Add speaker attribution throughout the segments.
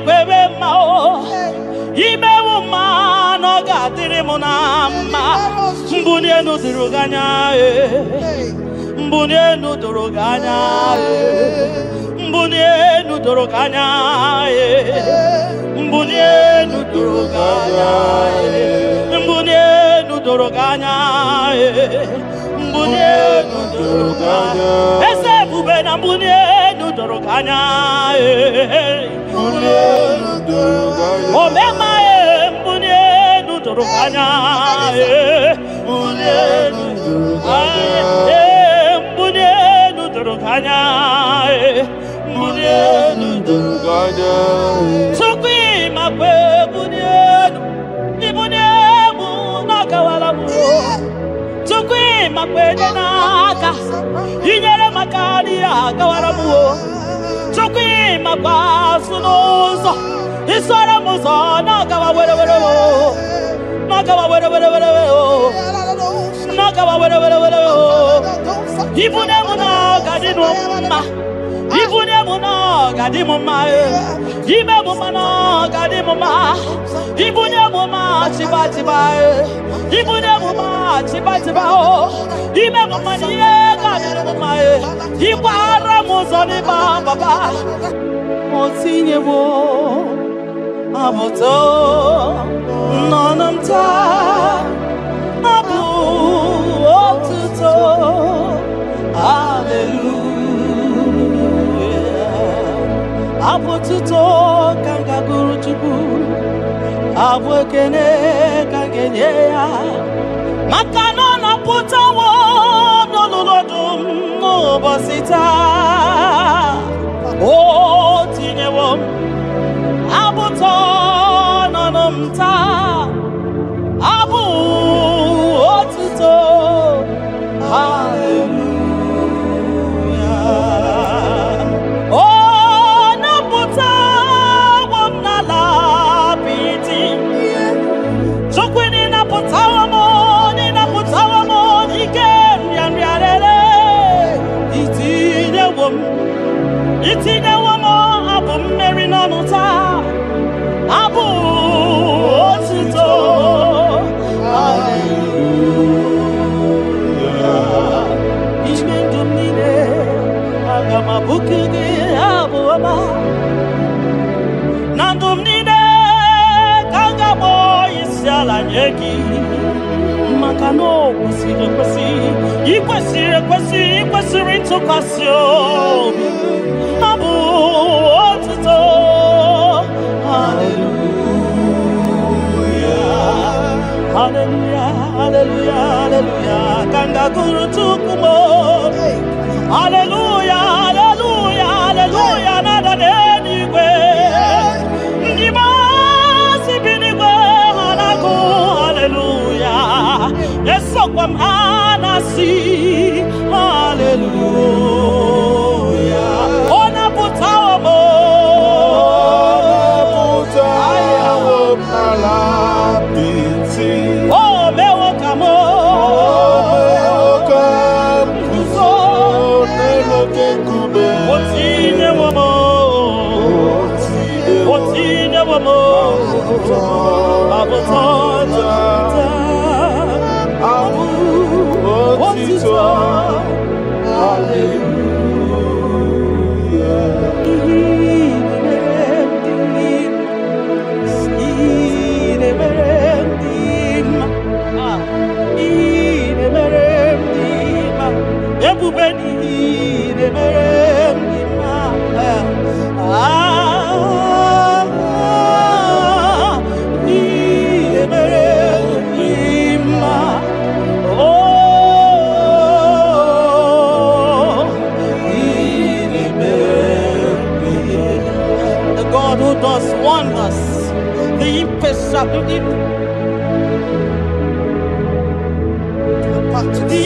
Speaker 1: kwebe mao ime uma no gadiri munama mbuni enu diruganya mbuni enu duruganya mbuni enu duruganya mbuni enu duruganya mbuni enu duruganya mbuni enu duruganya ese bube na mbuni enu duruganya mbuni enu duruganya omema mbuni enu duruganya mbuni enu duruganya mbuni enu duruganya mbuni enu duruganya sukwi makwe mbuni enu ibuni emu nakawala mu sukwi makwe naka inyere makani akawala mu sukwi makwa sunuzo isora muzo nakawa were were nakawa were were were nakawa were were were ibune muna gadinu ma ibune muna gadimu ma ibe muna gadimu ma ibune muna chiba chiba ibune muna chiba chiba ibe muna niye gadimu ma ibara muzo ni baba motinye wo amoto nonamta abu otuto hallelujah apotuto kanga guru chuku abwekene kangenye ya makano na putawo nololodum no bosita o tinyewo abuto nonamta abu otuto hallelujah oh naputa wamnala piti sokwini naputa wamo ikem yanriarele itine wamo abu mmeri nonuta abu otuto hallelujah ishmendumine agama bukige abu ama nandumnine kangabo isiala nyeki makano ikwesiri ntụkwasị abu otuto hallelujah hallelujah hallelujah hallelujah kanga guru tukumo hallelujah hallelujah hallelujah nada denigwe ndima sibinigwe hanaku hallelujah yeso kwa mhanasi hallelujah ona putawo mo ayawo malapiti oh mewo kamo kuzo neloke kube otine womo abotota abu otito hallelujah the God who does wonders, the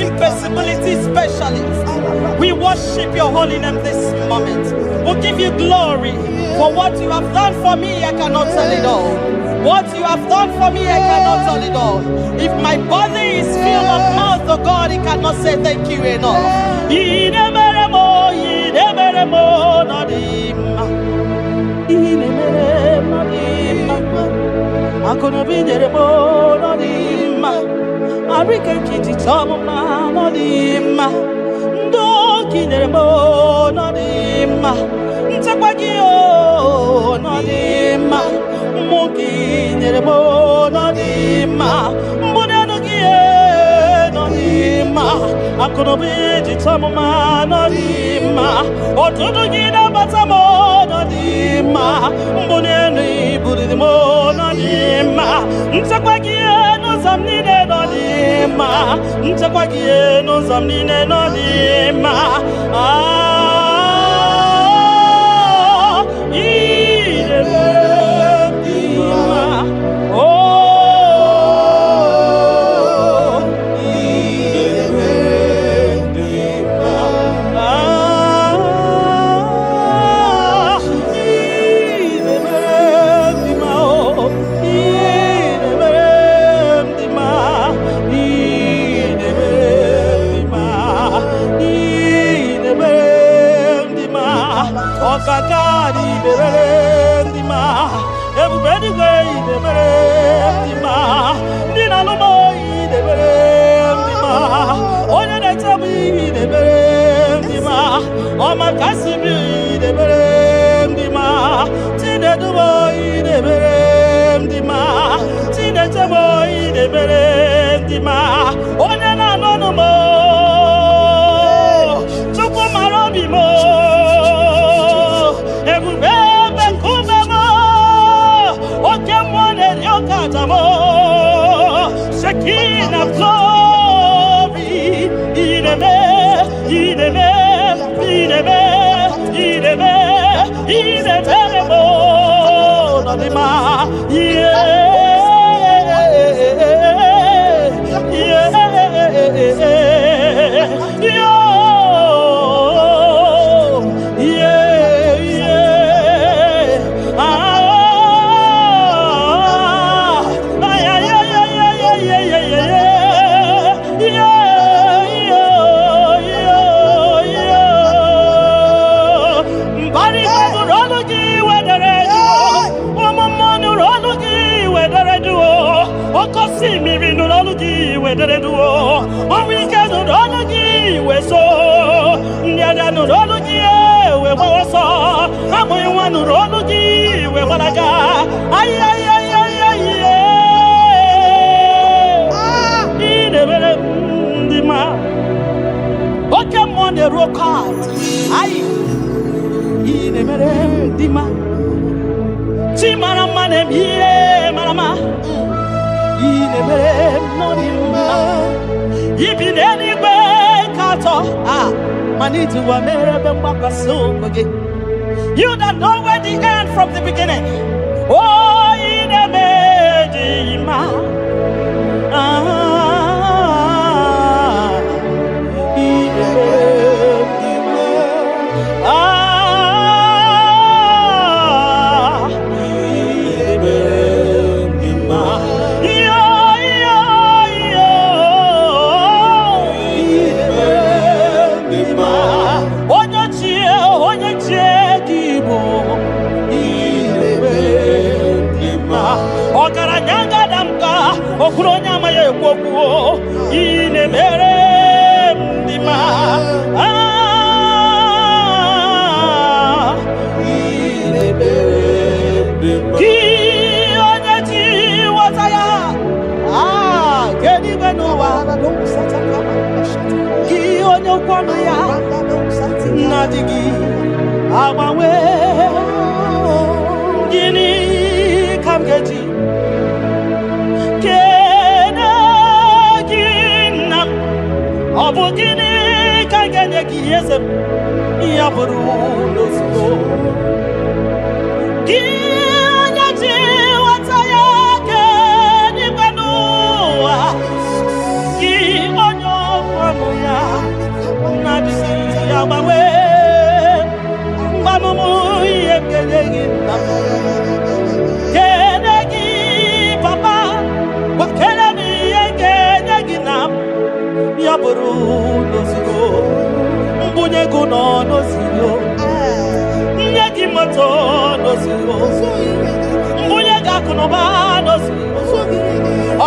Speaker 1: impossibility specialist. We worship your holy name this moment. We'll give you glory for what you have done for me. I cannot tell it all. What you have done for me, I cannot tell it all. If my body is filled of mouth of God, he cannot say thank you enough. Inemeremo, not him. Akunobi nyeremo no dima. Arike kiti chomuma no dima. Ndoki nyeremo no dima. Ntakwagio no dima. Moki nyeremo no dima. Mbunanogie no dima. Akunobi chomuma no dima. Otudu gina batamo no dima. Mbunani buridimo no dima. Ntakwagie no zamnine no dima. Ntakwagie no zamnine no dima. You that know where the end from the beginning. Oh, in a medima.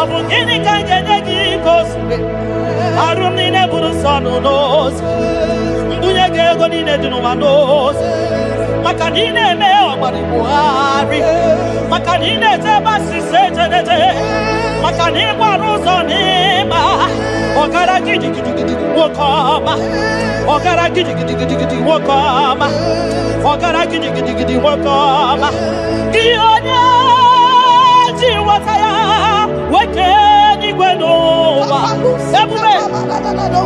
Speaker 1: Obugini kangenegi kosme. Arumi ne buru sonu nos. Mbuye gego ni ne dunu manos. Makanine me omari buhari. Makanine te basi sejenete. Makani baruzo ni ma. Ogara gidi gidi gidi wokoma. Ogara gidi gidi gidi gidi wokoma. Ogara gidi gidi gidi wokoma. Gionya jiwataya weke ni gwenova. Ebube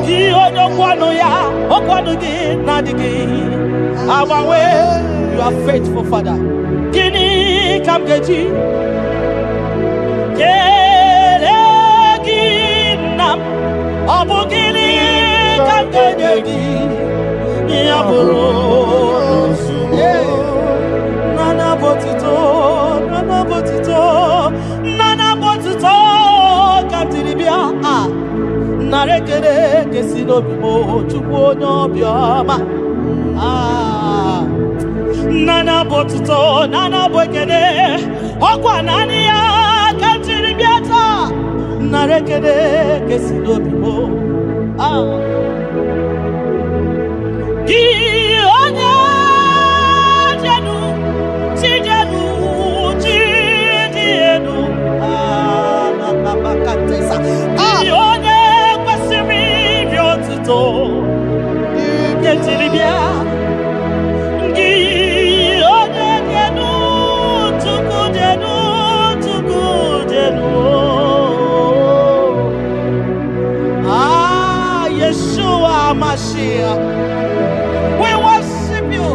Speaker 1: gionya kwano ya okwano gi nadigi. Abawe, you are faithful, Father. Gini kamgeji. Nam abugini kangenegi yaburo nana botito kantiribia narekere kesino bimo chukwu nyobioma nana bwekene okwa nani ya kantiribia ta narekede kesino bibo gi onya janu na bakatesa gi onya kwasimi biotuto ketiribia gi onya janu tukudenu Yeshua Mashiach, we worship you.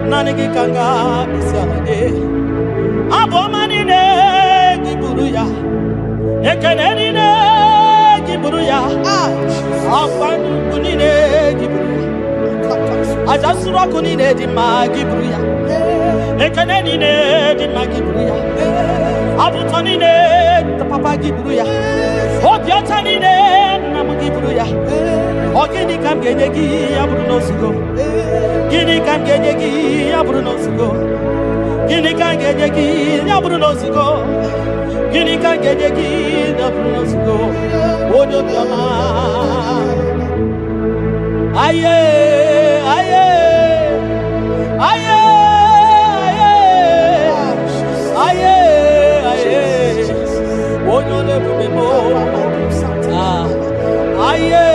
Speaker 1: Nanigi kanga bisalade abomani ne giburuya ekeneni ne giburuya afanu kunine giburuya ajasura kunine di magiburuya ekeneni ne di magiburuya abutoni ne papa giburuya obiotani ne namugiburuya ogini kamgenegi aburuno sugo Gini kangenegi aburuno sugo Gini kangenegi aburuno sugo Gini kangenegi aburuno sugo Odo biama Aye aye aye aye aye Odo le bubemo aye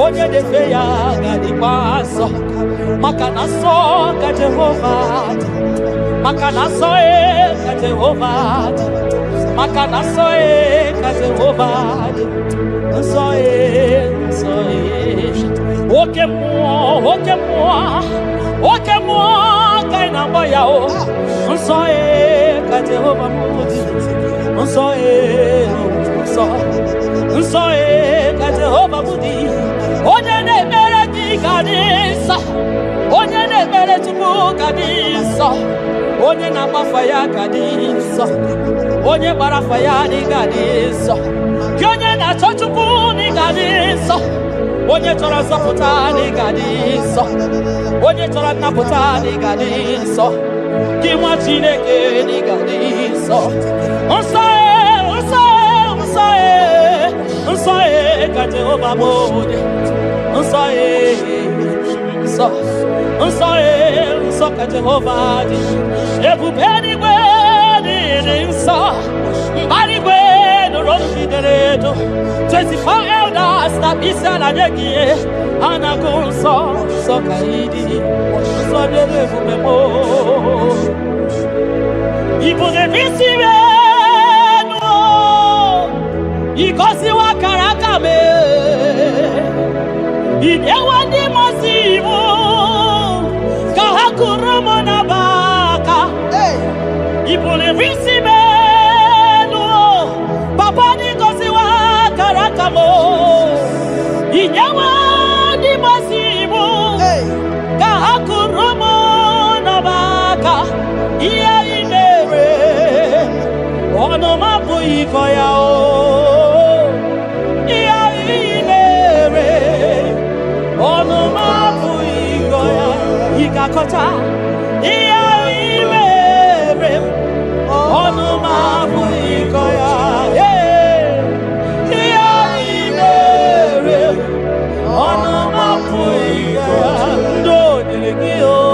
Speaker 1: Onye de feya gadi paso makanaso ka Jehovah makanaso ka Jehovah makanaso ka Jehovah so oke mo kaina boya o so ka ka Jehova mudi. Nsọ ka Jehova mudi. Onye na-ekpere gị ga dị nsọ. Onye na-ekpere Chukwu ga dị nsọ. Onye na-agbafa ya ga dị nsọ. Onye gbara afa ya ga dị nsọ. Gị onye na-achọ Chukwu ga dị nsọ. Onye chọrọ nzọpụta ga dị nsọ. Onye chọrọ nnapụta ga dị nsọ. Gị nwa Chineke ga dị nsọ. Nsọ ka Jehova mudi. Nsọ ka Jehova dị. Ebube eluigwe dị nsọ. Mbara igwe nụrụ olu bidoro edo. 24 elders na isi ala nye gị ha na-agụ nsọ ka ị dị. Nsọ dị ebube m. Ibu na-esi enu igosiwa akara aka m. Inyewe ndị mmasị iwu ka ha kụrụ m n'abaka. Ibu na-esi enu papa ndị gosiwa akara aka m. Inyewe ndị mmasị iwu ka ha kụrụ m n'abaka. Ihe ị mere ọnụ m abụghị ịkọ ya o. Ihe ị mere ọnụ m abụghị ịkọ ya. Ị ga-akọcha ihe ị mere ọnụ m abụghị ịkọ ya. Ihe ị mere ọnụ m abụghị ịkọ ya. Ndị o nyere gị o.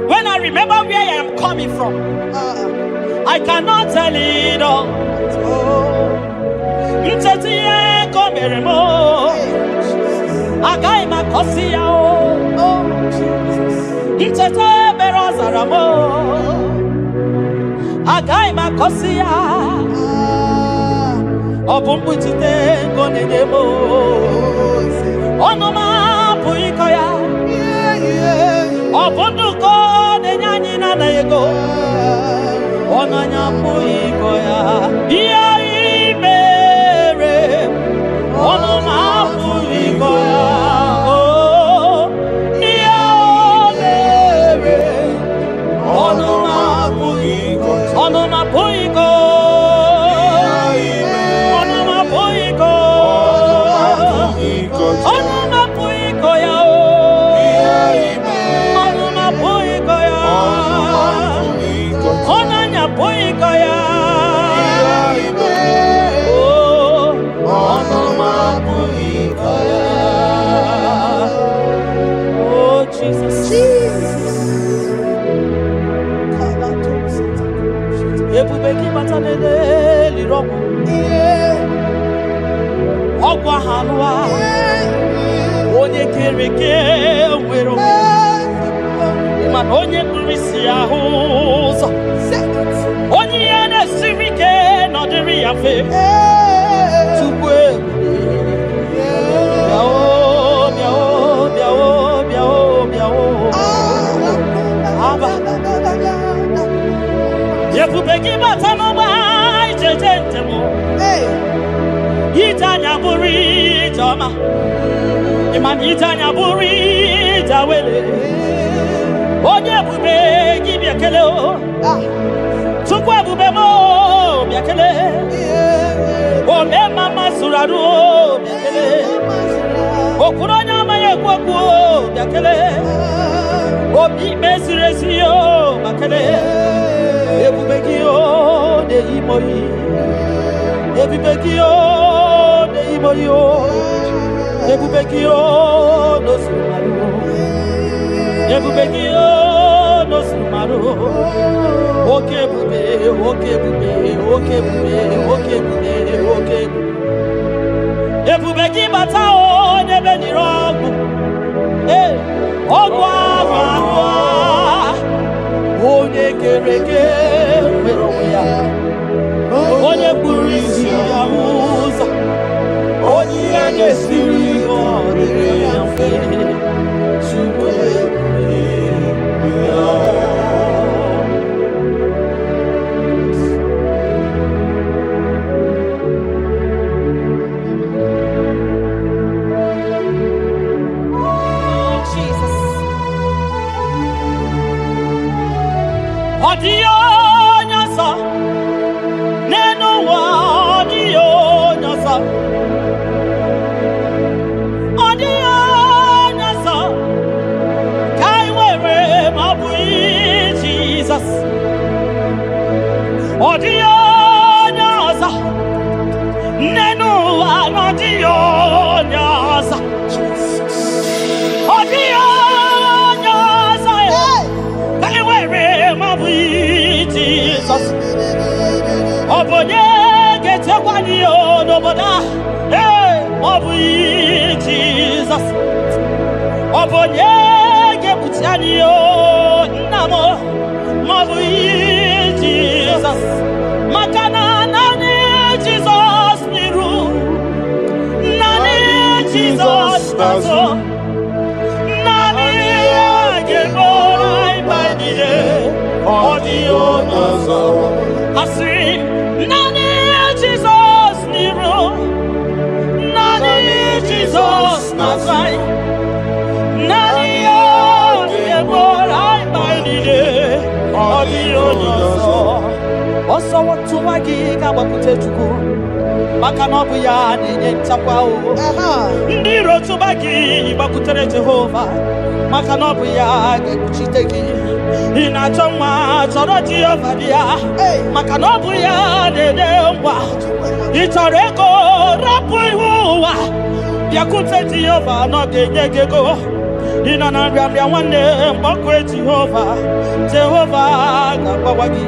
Speaker 1: When I remember where I am coming from, I cannot tell it all. Jawele. Onye bube gi biakele o. Tukwa bube mo biakele. Ome mama suraru o biakele. Okuronya maye kwaku biakele. Obi mesiresi o biakele. Ebube gi o de imoyi. Ebube gi o de imoyi o. Ebube gi o no sumaru. Ebube gi o no sumaru. Oke bube, oke bube, oke bube, oke bube, oke bube. Ebube gi bata o nebe ni rogu. Ogwa agwa. Onye kereke mero ya. Onye kpuru isi ya ụzọ. Onye ga-esiri ọ dịrị ya mfe. Chukwu Odio nyasa neno wa odio nyasa kai were mabui Jesus odio nyasa neno wa odio nyasa odio Jesus. Obonye gete kwani o noboda. Obu Jesus. Obonye ge butiani o namo. Obu Jesus. Makana nani Jesus niru. Nani Jesus nazo. Nani ge borai baidie. Audio nazo. Asi nani Jesus niru. Nani Jesus nazai. Nani ye borai baidie. Audio nazo. Oso watu wagi kabakute chuku. Maka no bu ya nenye nchakwa o. Ndiro tubagi bakutere Jehova. Maka no bu ya gekuchiteki. Ina choma choro Jehova dia. Maka no bu ya dedemwa. Itoreko rapu ihuwa. Yakute Jehova no gengegego. Ina na mbia wane mbokwe Jehova. Jehova gabawagi.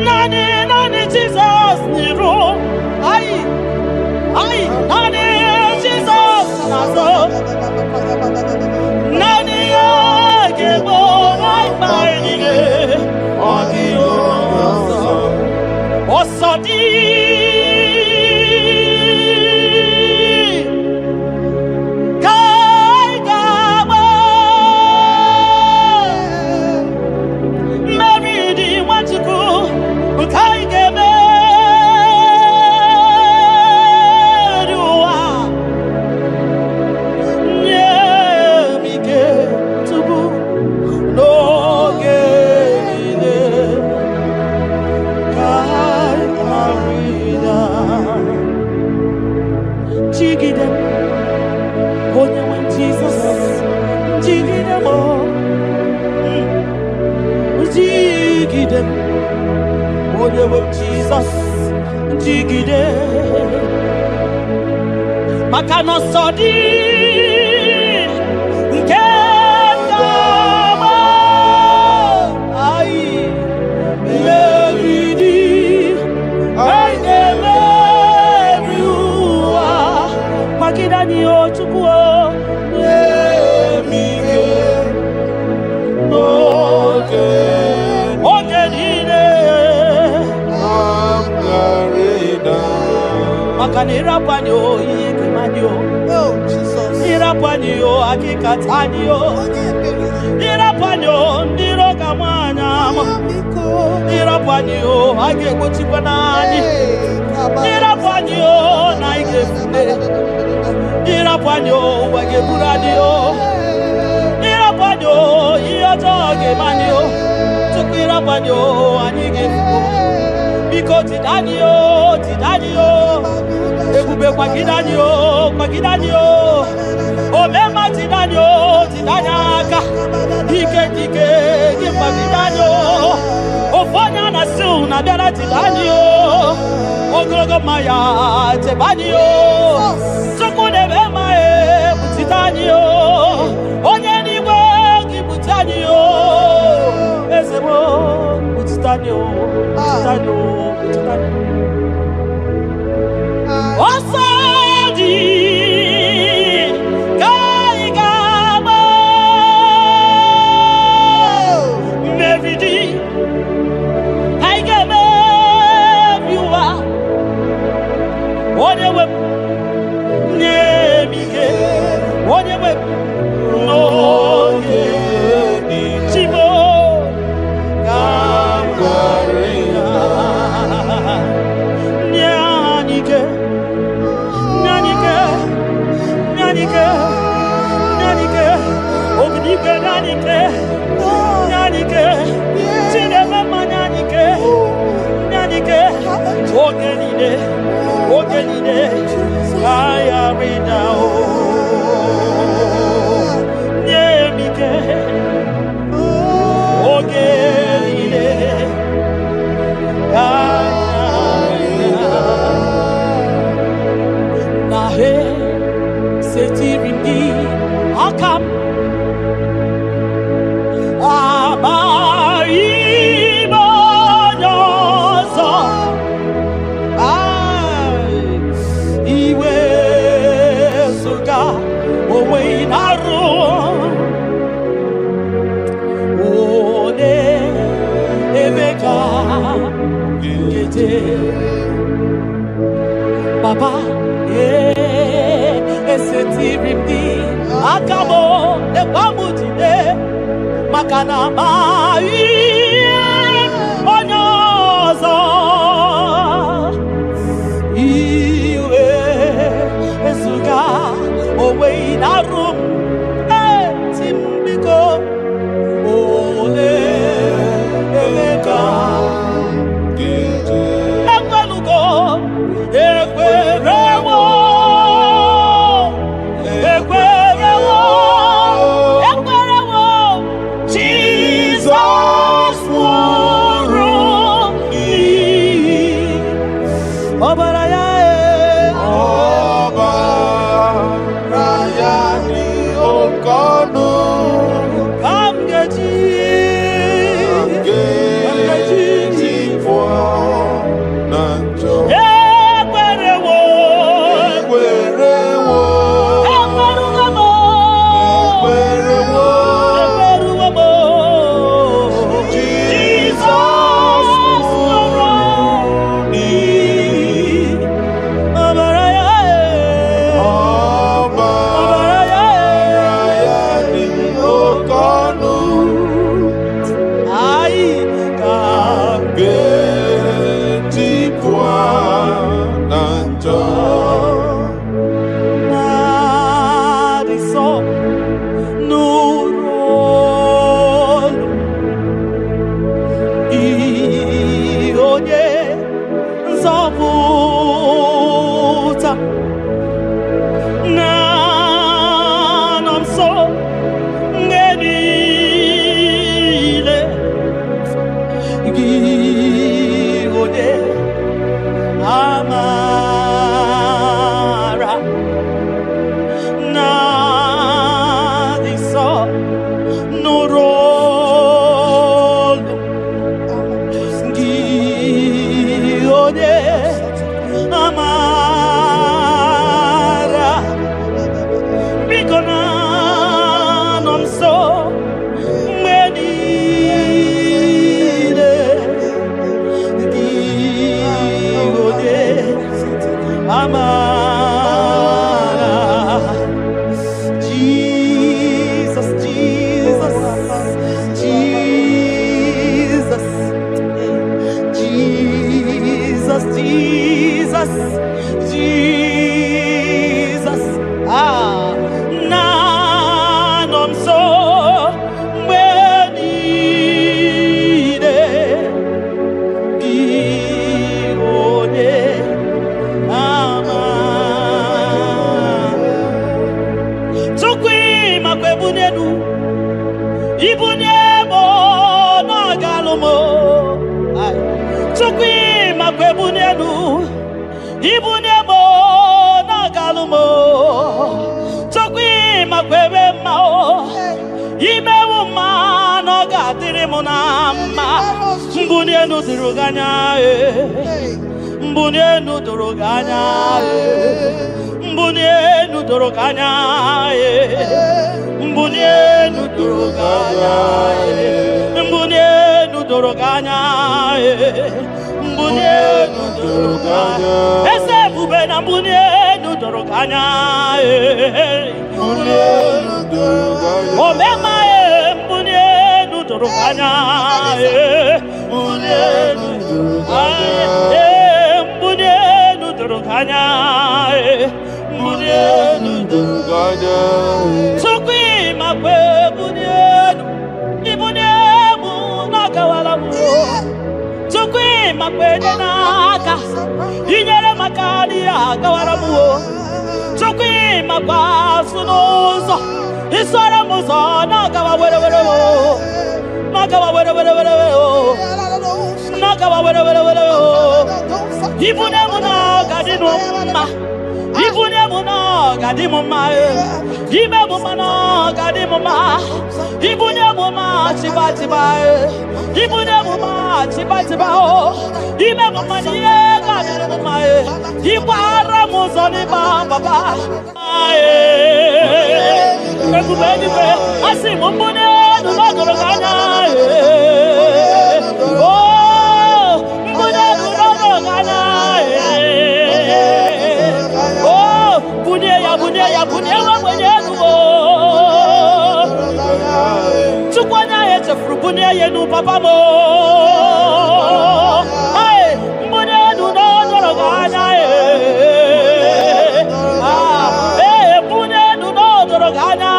Speaker 1: Nani Jesus niru. Ai, nani Jesus nazo. Nani agebo like my audio nazo. Osodi. Jesus, jigide, makano sodi, nketama, ai, meridi, ai nemeriua, makidani ochukuo, nemige, Makanira panyo ikimanyo. Oh Jesus. Ira panyo akikatanyo. Ira panyo ndiro kamwana. Ira panyo agekuchipanani. Ira panyo naikefune. Ira panyo wageburani. manio, tukwira banyo, anigefo. Biko tidanio, ebube kwa kidanio, omema tidanyaka, dike, gimba kidanio, ofanya na su na biara tidanio, ogologo maya tebanio, tukune bema tidanio, onye niwe kibutanio, ezebo tidanio. Osadi Gaigama Mevidi Haigame Viwa Onewe Nemige Onewe Noge Chimo Ogenide, I am in now. Nemike, Ogenide, Nahe, Setirindi, Akam, Papa, esetirindi, akabo, ebamutide, makanama, onyozo, iwe, esuga, owe inarum, timbiko, ole, emeka.
Speaker 2: None so many.
Speaker 1: makwebunenu ibunemo na galumo Chukwi makwebunenu ibunemo na galumo Chukwi makwebe mao imewu ma no gatiri munama mbunenu diruganya mbunenu duruganya mbunenu duruganya mbunenu duruganya mbunenu duruganya mbunenu duruganya ese bube na mbunenu duruganya mbunenu duruganya omema mbunenu duruganya mbunenu duruganya mbunenu duruganya mbunenu duruganya Chukwi makwebunenu ibunemu nakawalamu Chukwi makwedenaka inyere makani akawalamu Chukwi makwasunuzo isara muzo nakawawerewere nakawawerewere nakawawerewere ibunemu nakadinuma ibunemu nakadimuma ibemu mana kadimuma ibunemu ma chibatiba ibunemu ma chibatiba ibemu maniye kadimuma ibara muzoni baba ekubeni pe asimumbune nodoroganya mbune nodoroganya bunye wamwenyenu Chukwanya yeche frubunye yenu papa mo mbunye nodoroganya mbunye nodoroganya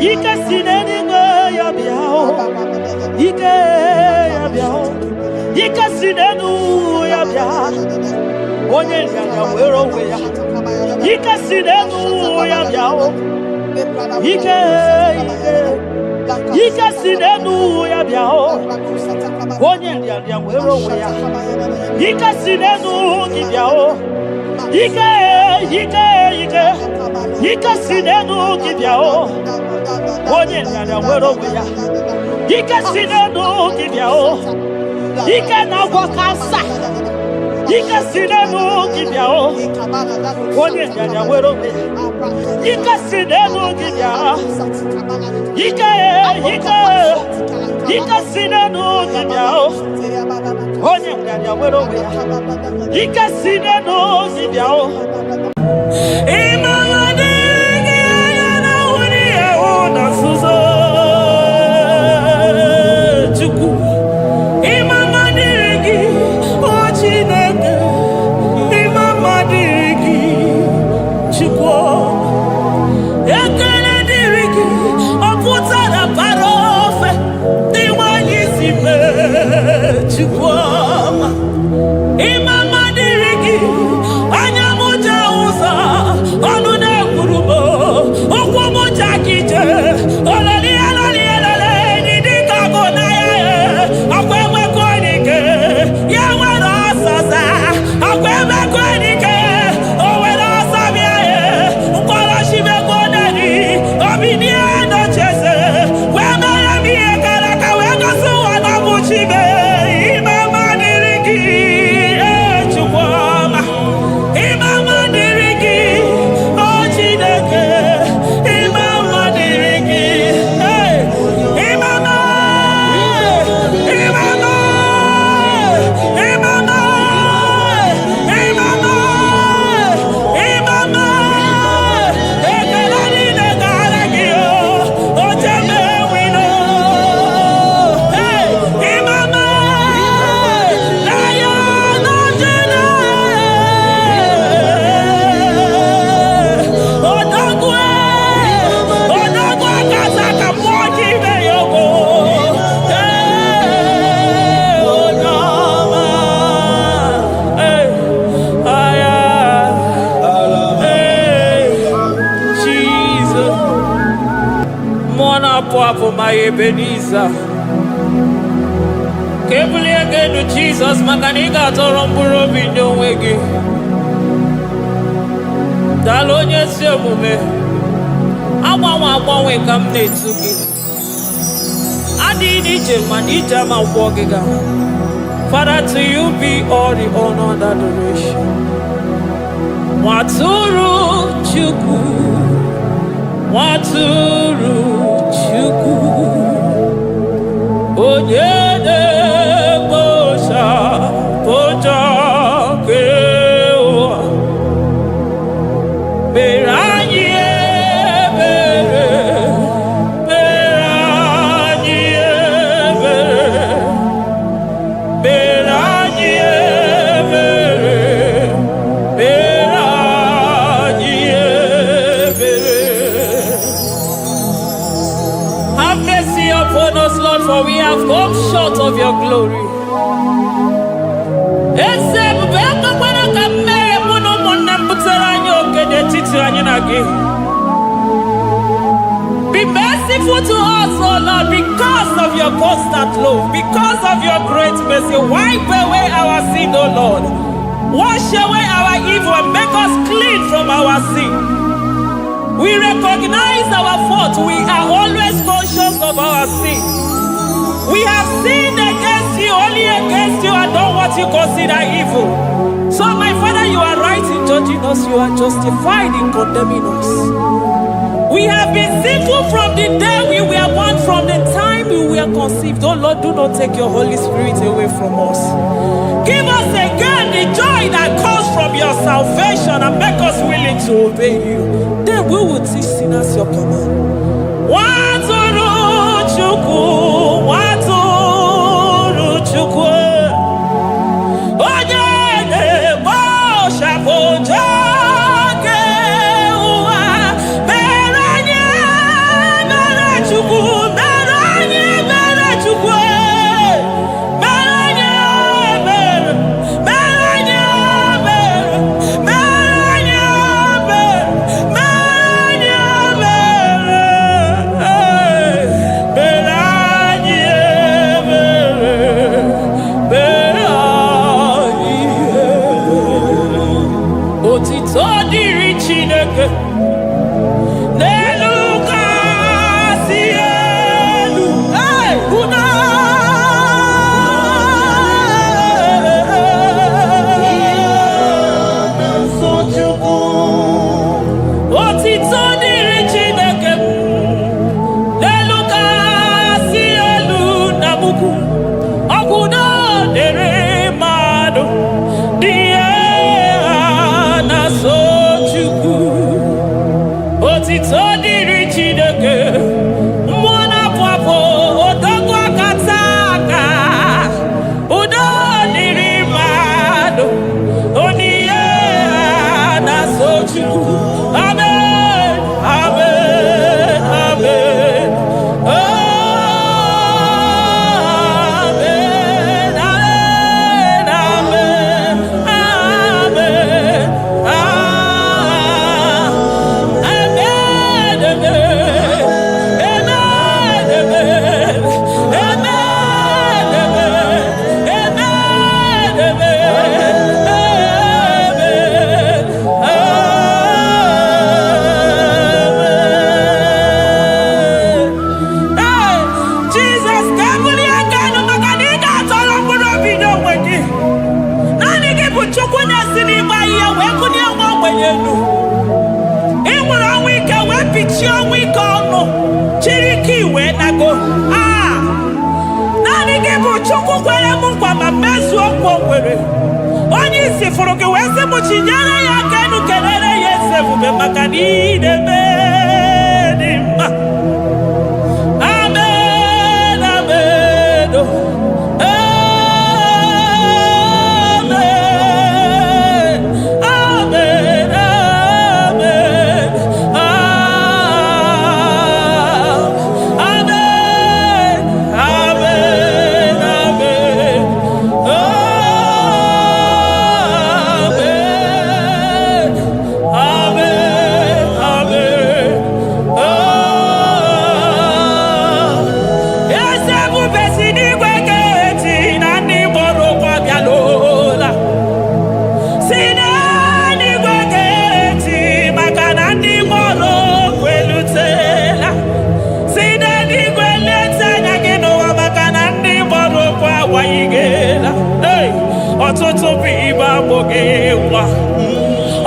Speaker 1: Ike sineni ya biao Ike ya biao Ike sinenu ya biao Onye ya wero we ya Ike sinenu ya biao Ike sinenu ya biao Onye ya wero we ya Ike sinenu ki biao Ike sinenu ki biao Onye ya wero we ya Ike sinenu ki biao Ike na wakasa Ike sinenu ki biao Onye ya wero we ya Ike sinenu ki biao Ike sinenu ki biao Onye ya wero we ya Ike sinenu ki biao Imama dirigi anya
Speaker 2: by Ebenezer. Kebuli again to Jesus, Makaniga Toromburo Bindo Wegi. Dalonya Semume. Awa we come to give. Adi Nija ma Wogiga. Father, to you be all the honor and adoration. Waturu Chuku. Waturu Chuku. Onyede Bosha Boja Kewa. Beranye Bere. Beranye Bere. Beranye Bere. Beranye Bere. Have mercy upon us, Lord, for we have come short of your glory. Be merciful to us, O Lord, because of your constant love, because of your great mercy. Wipe away our sin, O Lord. Wash away our evil and make us clean from our sin. We recognize our fault. We are always conscious of our sin. We have sinned against you, only against you, and done what you consider evil. So, my Father, you are right in judging us. You are justified in condemning us. We have been sinful from the day we were born, from the time we were conceived. Oh Lord, do not take your Holy Spirit away from us. Give us again the joy that comes from your salvation and make us willing to obey you. Then we will teach sinners your command. Waturu Chuku, Waturu Chuku. Onyede Bosha Boja. Amen.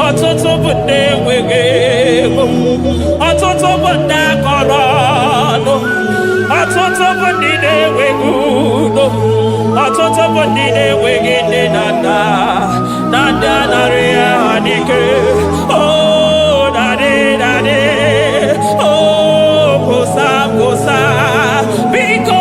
Speaker 2: ọtụtụ bụ ndị enweghị ego, ọtụtụ bụ ndị akọrọ ọnụ, ọtụtụ bụ ndị na-enweghị udo, ọtụtụ bụ ndị na-enweghị nne na nna, na ndị anarị ya n'ike. Oh, daddy, daddy, oh, gosa, gosa, biko.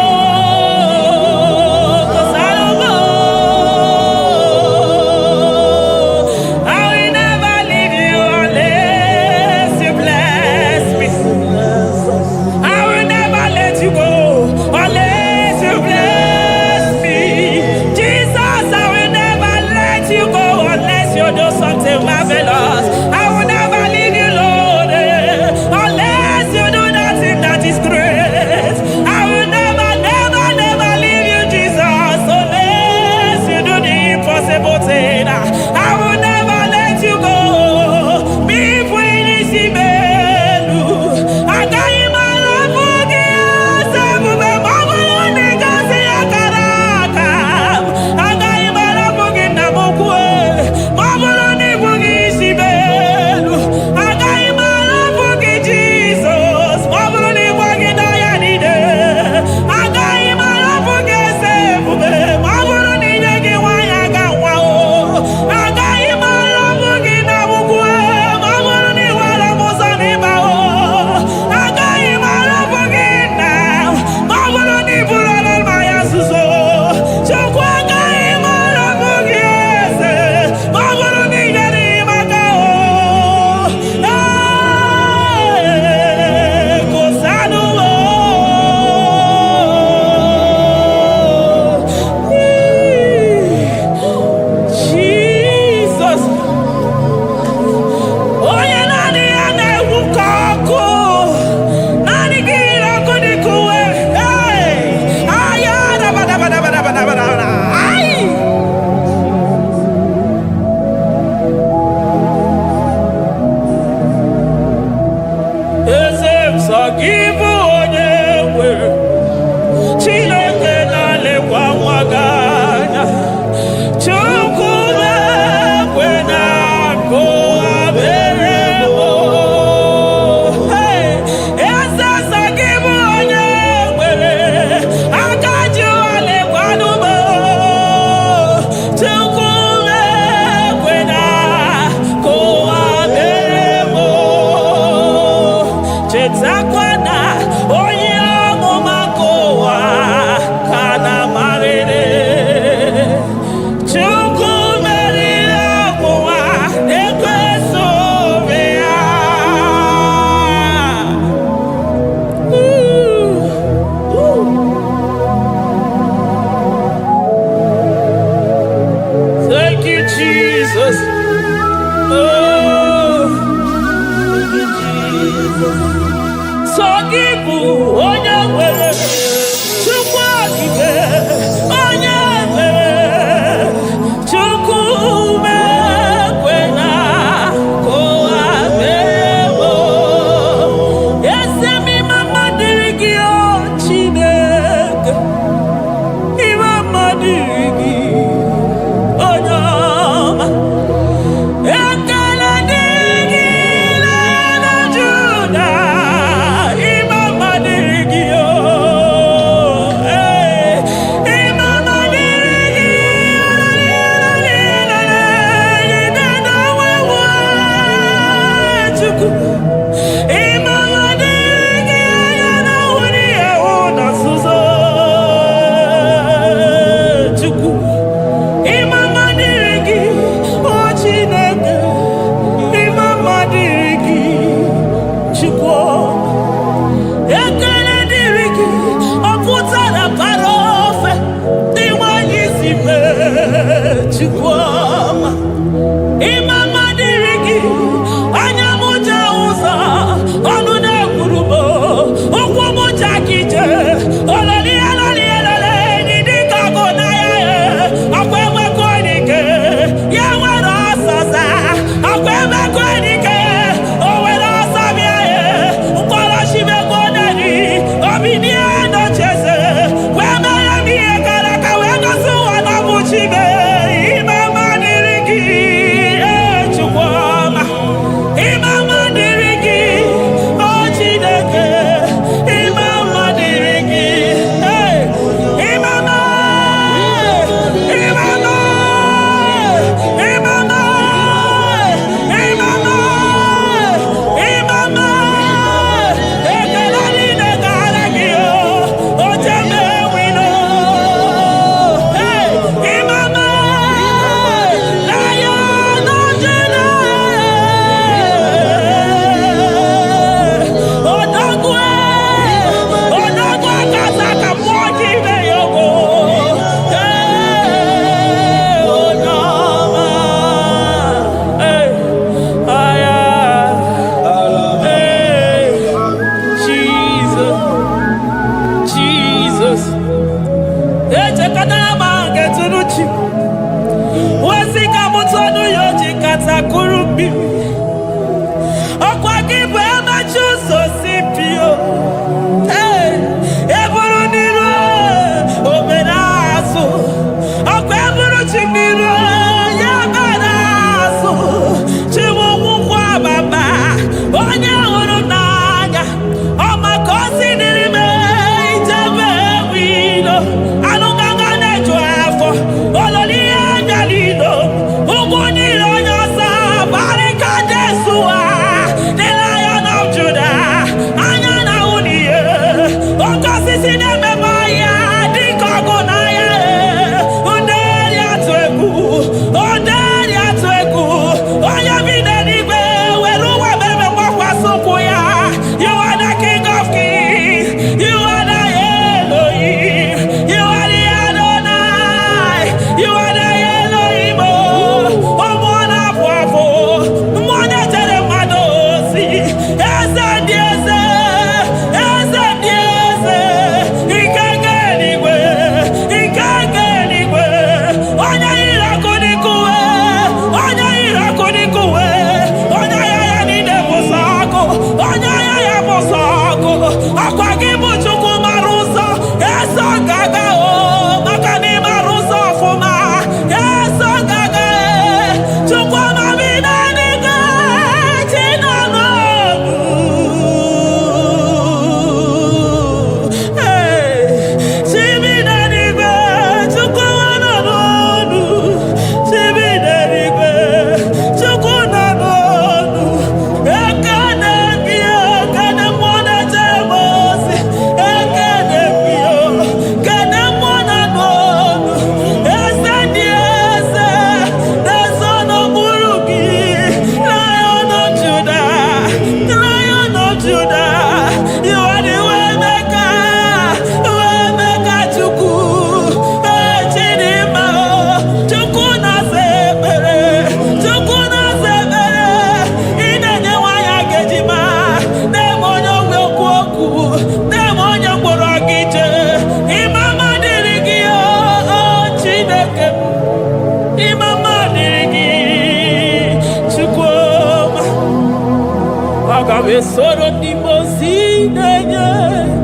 Speaker 2: Soro di mosine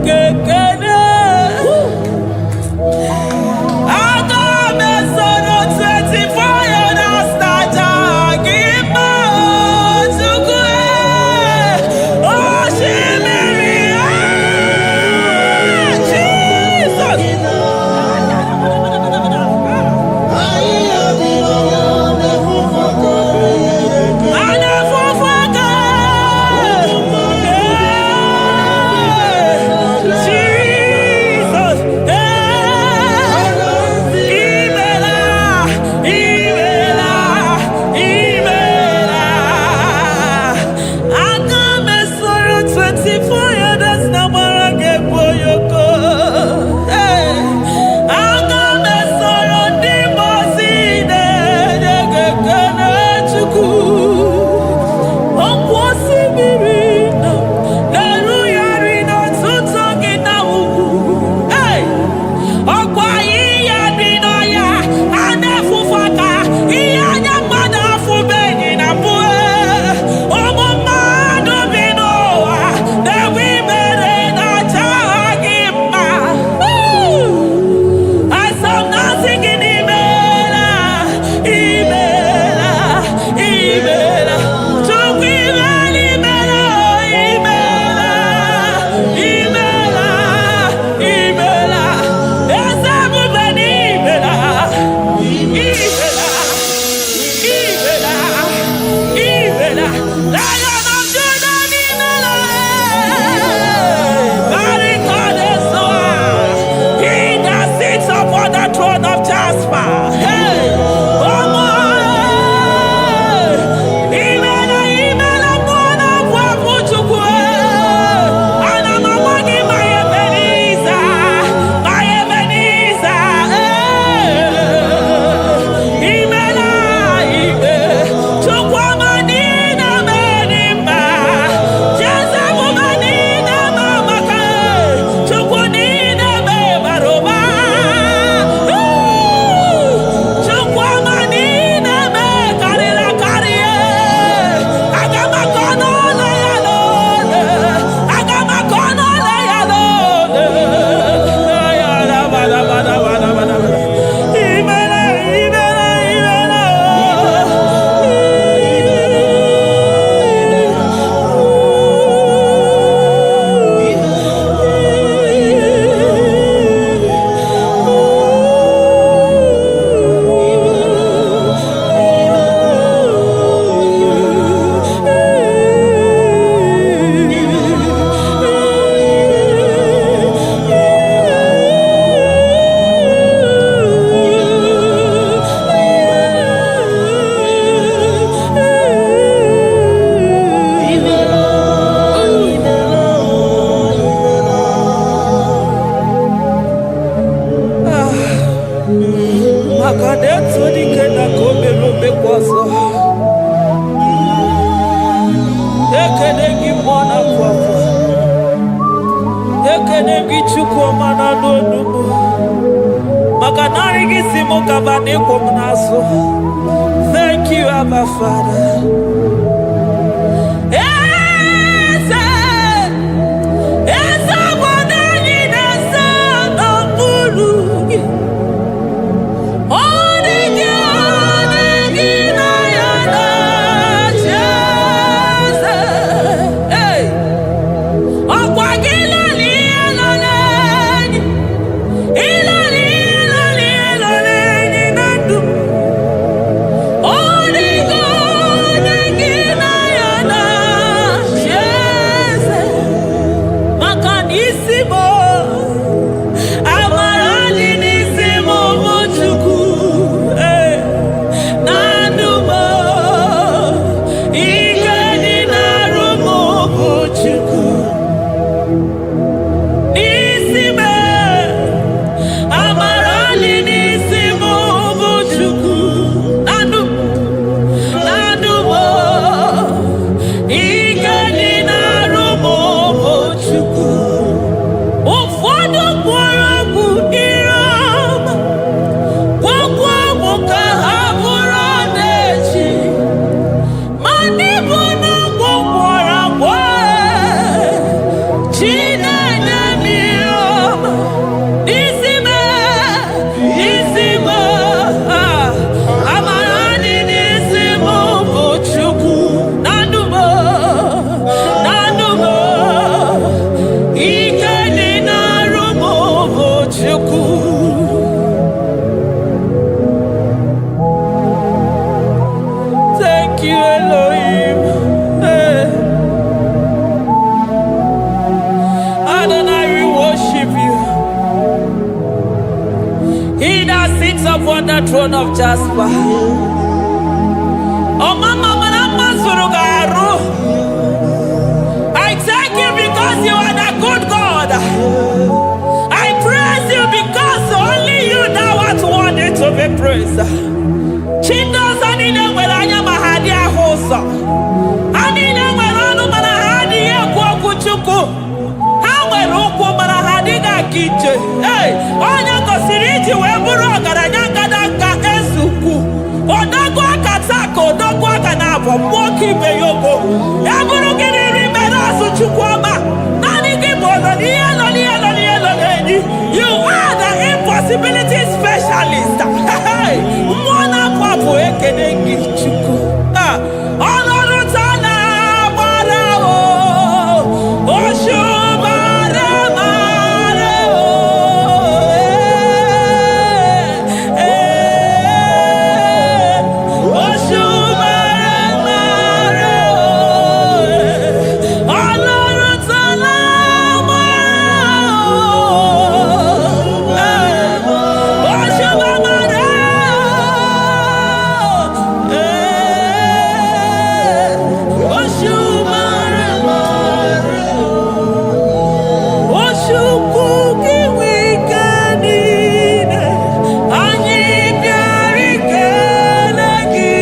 Speaker 2: kekene Agame soro 24 na staja gima chukwe Oshimiri Jesus Thank you, Abba Father. Give sits upon the throne of Jasper. Oh, Mama, I thank you because you are the good God. I praise you because only you now are worthy to be praised. Chindos anile nwere anya ma ha dị ahụ ụzọ. Anile nwere ọnụ mana ha adịghị ekwu okwu Chukwu. Ha nwere ụkwụ mana ha adịghị aga ije. Onye gosiri iji wee bụrụ ọgaranya ngadanga ezukwu. Odogwu aka taa ka odogwu aka na-abọ nwoke ibe ya ogo. Ya bụrụ gịnị rimere azụ Chukwu ọma. Naanị gị bụ ọnọdụ you are the impossibility specialist. Mmụọ na-apụ apụ ekele gị Chukwu. Ọnọdụ taa na-agbara oṣù mara mara oṣù mara mara ọlọ́run taa na-agbara oṣù mara oṣù mara oṣù kúkì wíkẹ́ndì anyị bịara ikele gị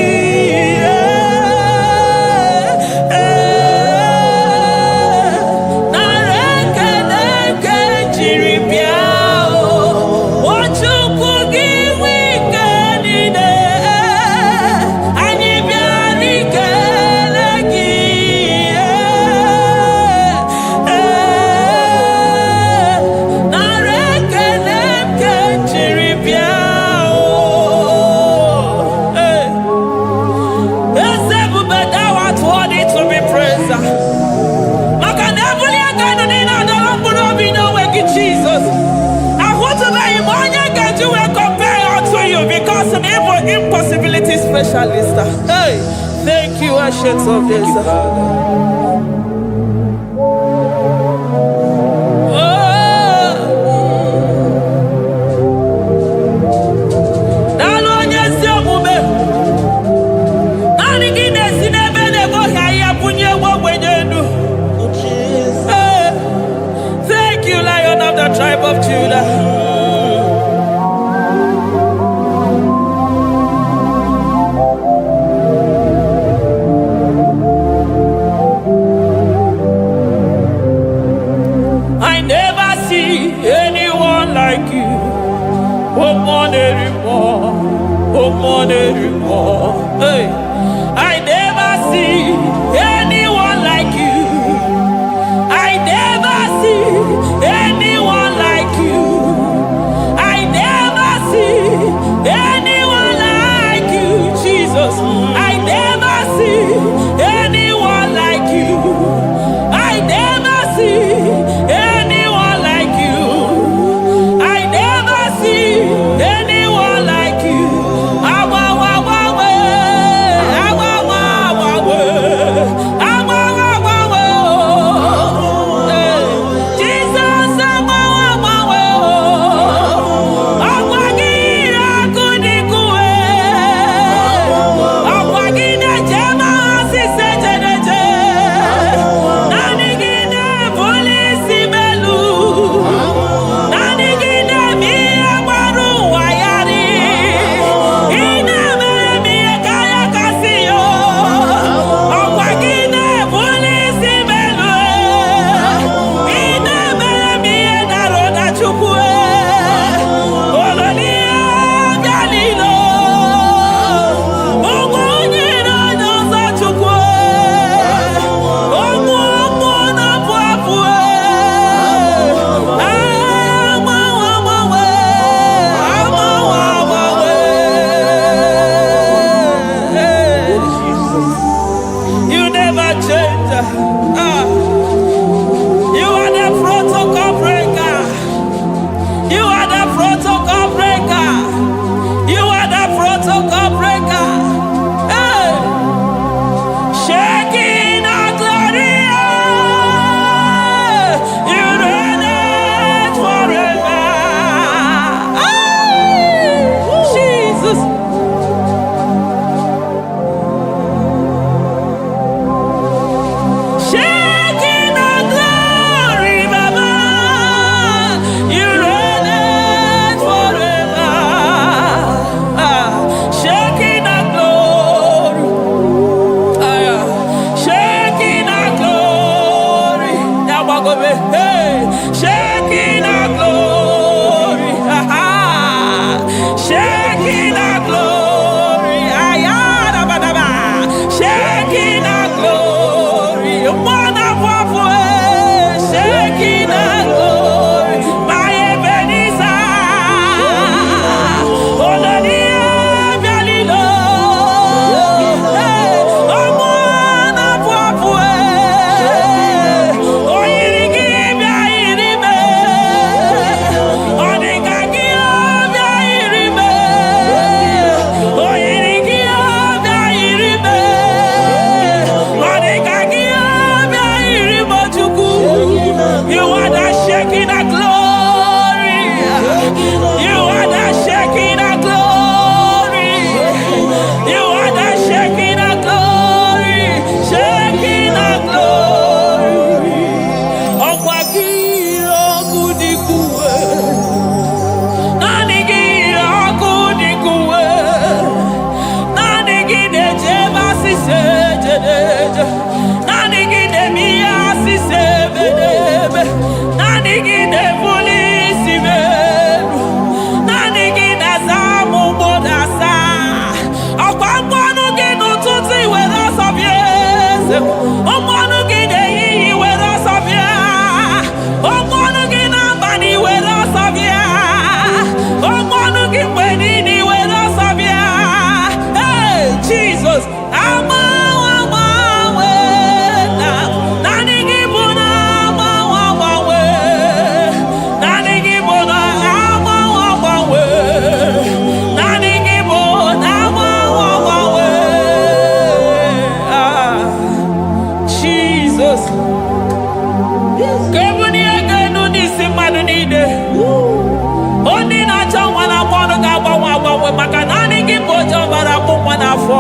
Speaker 2: nara ekele nke jiri bịa Ochukwu gị wíkẹ́ndì anyị bịara ikele gị nara ekele nke jiri bịa eze ebube thou art worthy to be praised. Maka na ebuli aka elu niile adọrọ mkpụrụ obi n'onwe gị Jizọs. Ahụtụbeghị m onye ga-eji wee compare unto you because na ị bụ impossibility specialist. Thank you, Ancient of Days. Daalụ onye ezi omume. Naanị gị na-esi n'ebe na-egboghị ahịhịa bunye nwa ogbenye elu. Thank you, Lion of the tribe of Judah. I never see anyone like you. I never see anyone like you. I never see anyone like you. I never see anyone like you, Jesus. I never see anyone like you. I never see anyone like you. I never see anyone like you. ụmụọnụ gị na-ehihie were ọsọ bịa, ụmụọnụ gị n'abalị were ọsọ bịa, ụmụọnụ gị mgbe niile were ọsọ bịa. Hey, Jesus, agbanwe agbanwe na naanị gị bụ na agbanwe agbanwe, naanị gị bụ na agbanwe agbanwe, naanị gị bụ na agbanwe agbanwe. Jesus, ka ebulie gị elu n'isi mmadụ niile. Ndị na-achọ nwa na-agba ọnụ ga-agbanwe agbanwe, maka naanị gị bụ oche ọbara akpụ nwa n'afọ.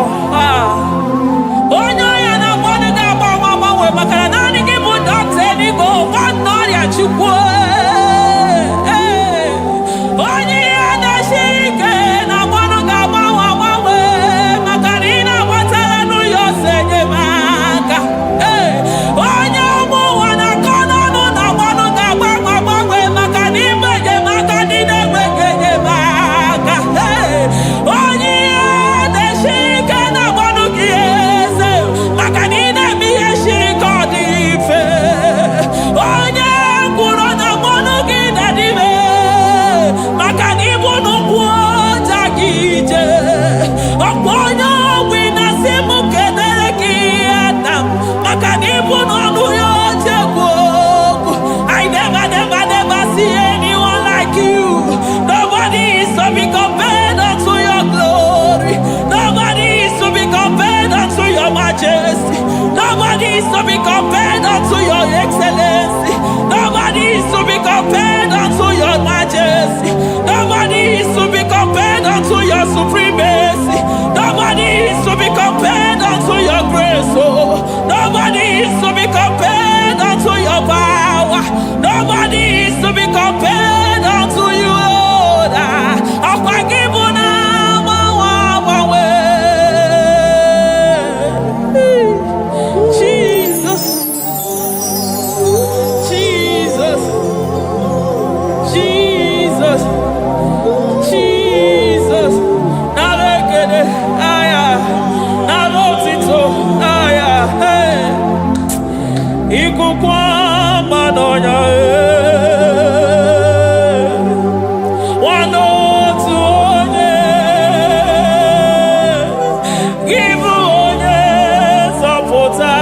Speaker 2: Onye ọya na-agba ọnụ ga-agbanwe agbanwe, maka na naanị gị bụ dọkịta eluigwe, nwanne ọrịa Chukwu. Onye ihe na-esiri ike na-agba ọnụ ga-agbanwe agbanwe, maka na ị na-agbatara n'ụlọ ose enyemaka. Onye ọmụ ụwa na-akọ n'ọnụ na-agba ọnụ ga-agbanwe agbanwe, maka na ime enyemaka ndị na-enweghị enyemaka. Onye ihe na-esiri ike na-agba ọnụ gị eze, maka na ị na-eme ihe siri ike ọ dị mfe. Onye kwuru na-agba ọnụ gị na-adịbe, maka na ịbụ n'ụkwụ ọja gị ije. Ọkwa onye ọgwụ na-asị m kedere gị Adam, maka na ịbụ n'ọnụ ya oche egwu okwu. I never see anyone like you. Nobody is to be compared unto your glory. Nobody is to be compared unto your majesty. Nobody is to be compared unto your excellency. Nobody is to be compared unto your majesty. Nobody is to be compared unto your supremacy. Nobody is to be compared unto your grace. Oh, nobody is to be compared unto your power. Nobody is to be compared unto you, Lord. Jesus, Jesus, Jesus, Jesus. Narekede, aya, narotito, aya, hey. Ikukwa manonya, wanotu onye, give onye zọpụta.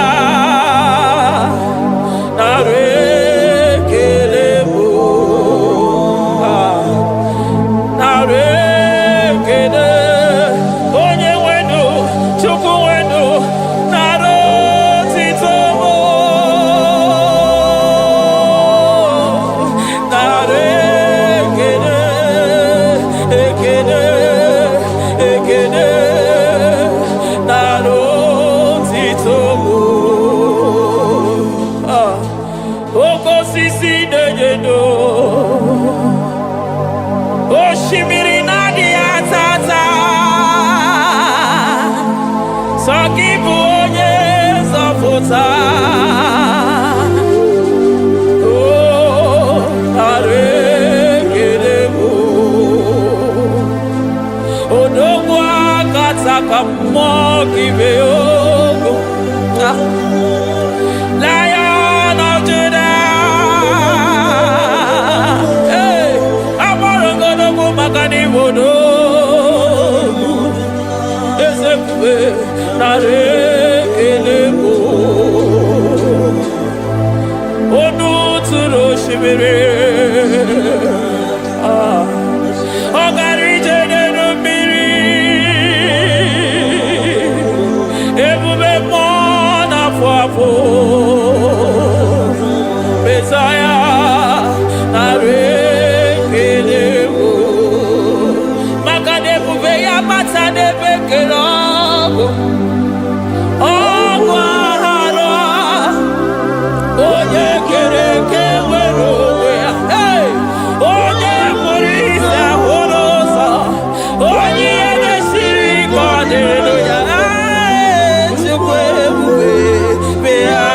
Speaker 2: Narekele bụ, narekele onye nwenu, Chukwu nwenu, narotito mụ. Narekele, ekele, ekele, narotito mụ. Oke osisi na-enyedo, osimiri na-adịghị atata, sọ gị bụ onye nzọpụta. Oh, narekele bụ odogwu akata ka mmụọ gị bee ogo. Lion of Judah, hey, agbara ogologo maka na ịbụ odogwu. Eze ebube, narekele bụ onu tụrụ osimiri, ọ gara ije n'elu mmiri. Ebube mmụọ na-afụ afụ, Mesaya, narekele bụ, maka na ebube ya bata n'ebe kere ọgụ. Ọgụ aghara, onye kere eke nwere onwe ya. Hey! Onye kpụrụ isi ahụ n'ụzọ, onye ihe mesiri ike ọ dịrị ya. Chukwu ebube bịa.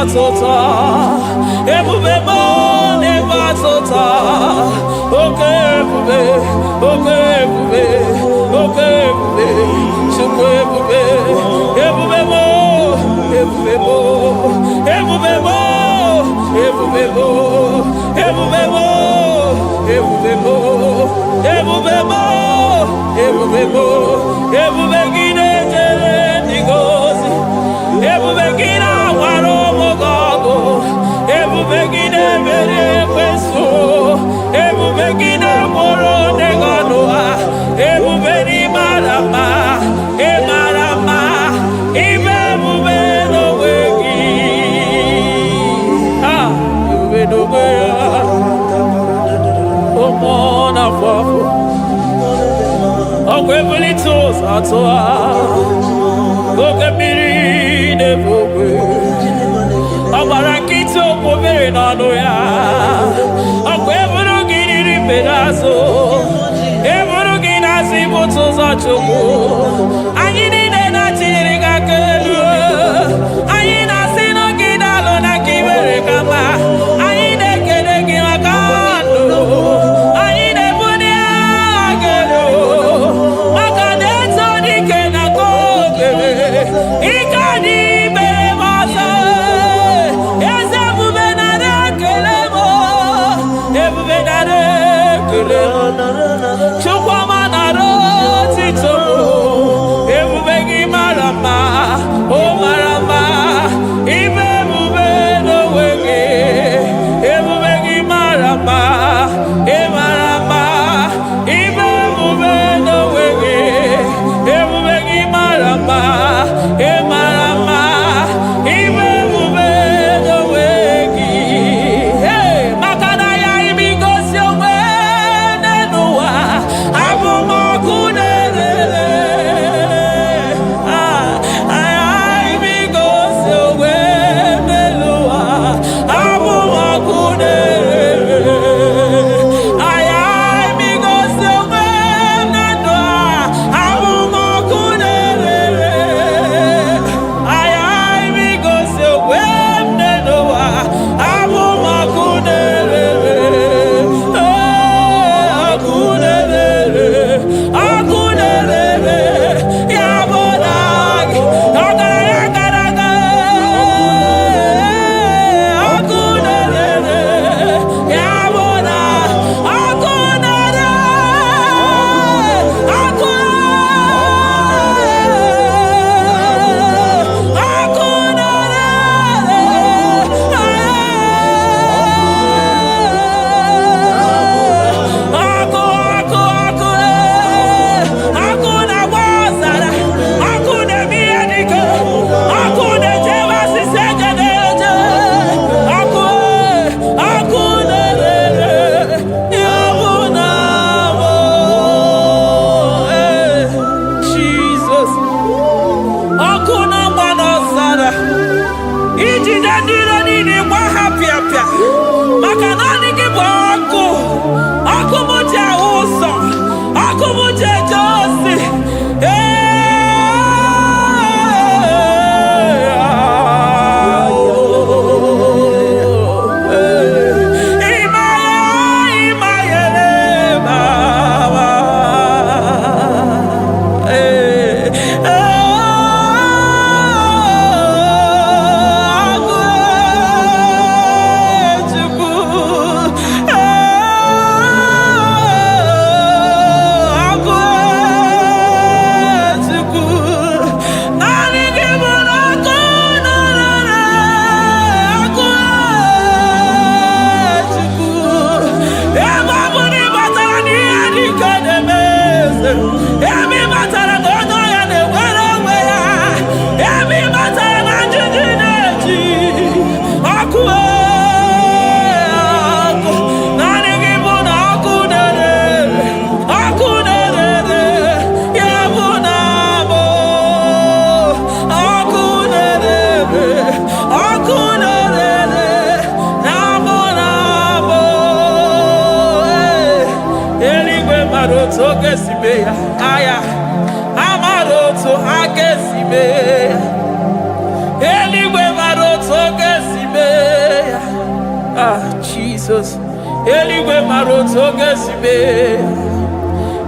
Speaker 2: n'ịbatụta ebube m n'ịbatụta oke ebube oke ebube oke ebube Chukwu ebube ebube m ebube m ebube m ebube m ebube m ebube m ebube m ebube m ebube gị na-ejere ndị gozi ebube gị na-agwara ụmụ gị ọgụ ebube gị na-emeri ekwensu ebube gị na-agboro ndị gị ọnụ ha ebube n'ịmara mma ịmara mma ime ebube n'onwe gị ebube n'onwe ya ụmụ n'afọ afọ ọgwụ ebulite ụzọ atụ ha oke mmiri na-ebu ogwe ọ gbara nkịtị okwu mmiri n'ọnụ ya ọgwụ eburu gị riri mbere azụ eburu gị na-azụ ibute ụzọ Chukwu anyị niile na-achịrị gị aka elu anyị na-asị n'oge na-alụ na ka imere ka mma anyị na-ekele gị maka ndụ anyị na-ebuli agha elu maka na-eto dike na ka ogere ike adị mere m ọzọ eze ebube nara ekele m ebube nara ekele m Chukwuma nara otito ebube gị mara mma o mara mma ime ebube n'onwe gị ebube gị mara mma ị mara mma ime ebube n'onwe gị ebube gị mara mma ị mara mma ime ebube n'onwe gị maka na ya ime igosi onwe n'ụwa abụmọkụ na-erere ime igosi onwe n'ụwa abụmọkụ na-erere ime igosi onwe na ndụ abụmọkụ na-erere ime igosi onwe n'ụwa abụmọkụ na-erere ọkụ na-erere ọkụ na-erere ya bụ na gị ọgaranya gara aga ọkụ na-erere ya bụ na ọkụ na-erere ọkụ ọkụ na-agba ọzara ọkụ na-eme ihe dike ọkụ na-ejebe asịsị eje na-eje ọkụ na-erere ya bụ na bụ Jizọs ọkụ na-agba n'ọzara ijide ndị iro niile gba ha pịapịa maka naanị gị bụ ọkụ ọkụ m ji ahụ ụzọ ọkụ m ji eje ozi aya amara otu ha ga-esi mee eluigwe mara otu ọ ga-esi eligwe mara otu oge si mee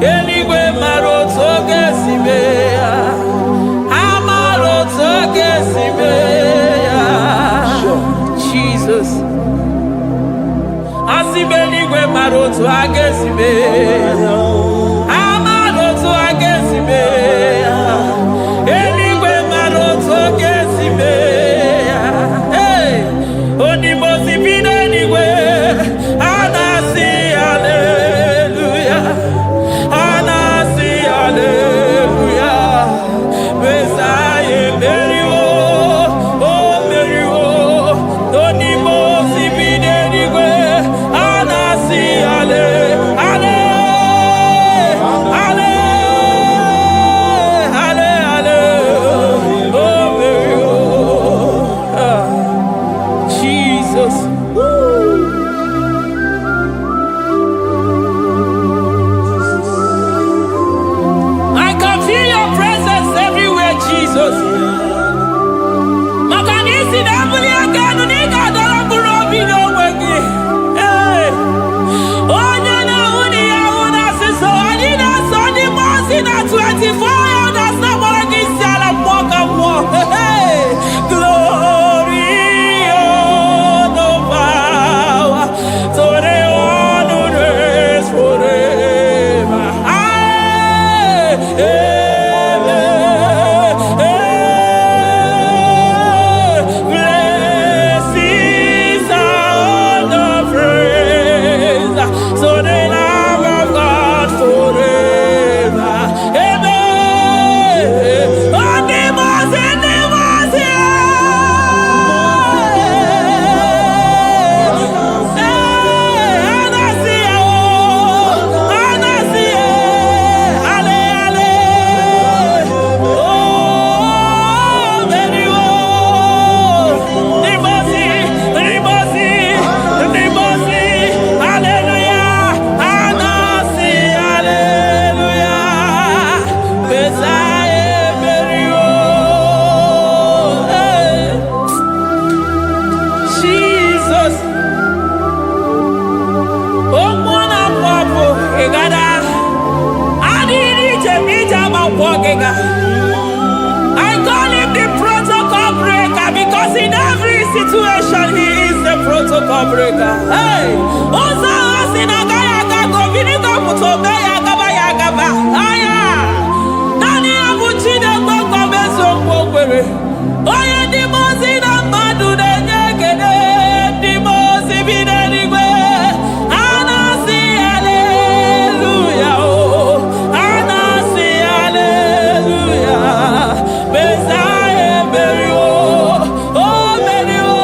Speaker 2: ya, eligwe mara otu oge si mee ya, amara otu oge si mee ya. Jesus, asị m eligwe mara otu oge si mee ya, amara otu oge si mee ya, eligwe mara otu oge si mee ya. Hey, onimozi bi n'eluigwe, a na-asị haleluya, a na-asị haleluya. Mesaya emeriwo, o meriwo, onimozi bi n'eluigwe, a na-asị hale, hale, hale, hale, hale, o meriwo. Jesus. I can feel your presence everywhere, Jesus. Makanisi na mbuli agano ni kadara burobi n'onwegi. Hey, onye na uni ya una siso ani na soni mosi na 24 elders na moragi siala mwoka mwo. Hey, glory, honor, power, to the one who reigns forever. Blessings and the praise to the Lamb of God forever. Amen. Jesus. I call him the protocol breaker because in every situation he is the protocol breaker. Hey, Osa Sinagaya Govinita Mutobeya Gabaya Gaba. Aya Nani Abuchina Gomeso Pogwere. Oya Dimozina Madu de Negede, Dimozibina Nigue. Anasi Hallelujah. Anasi Hallelujah. Messiah Berio. Oh Berio.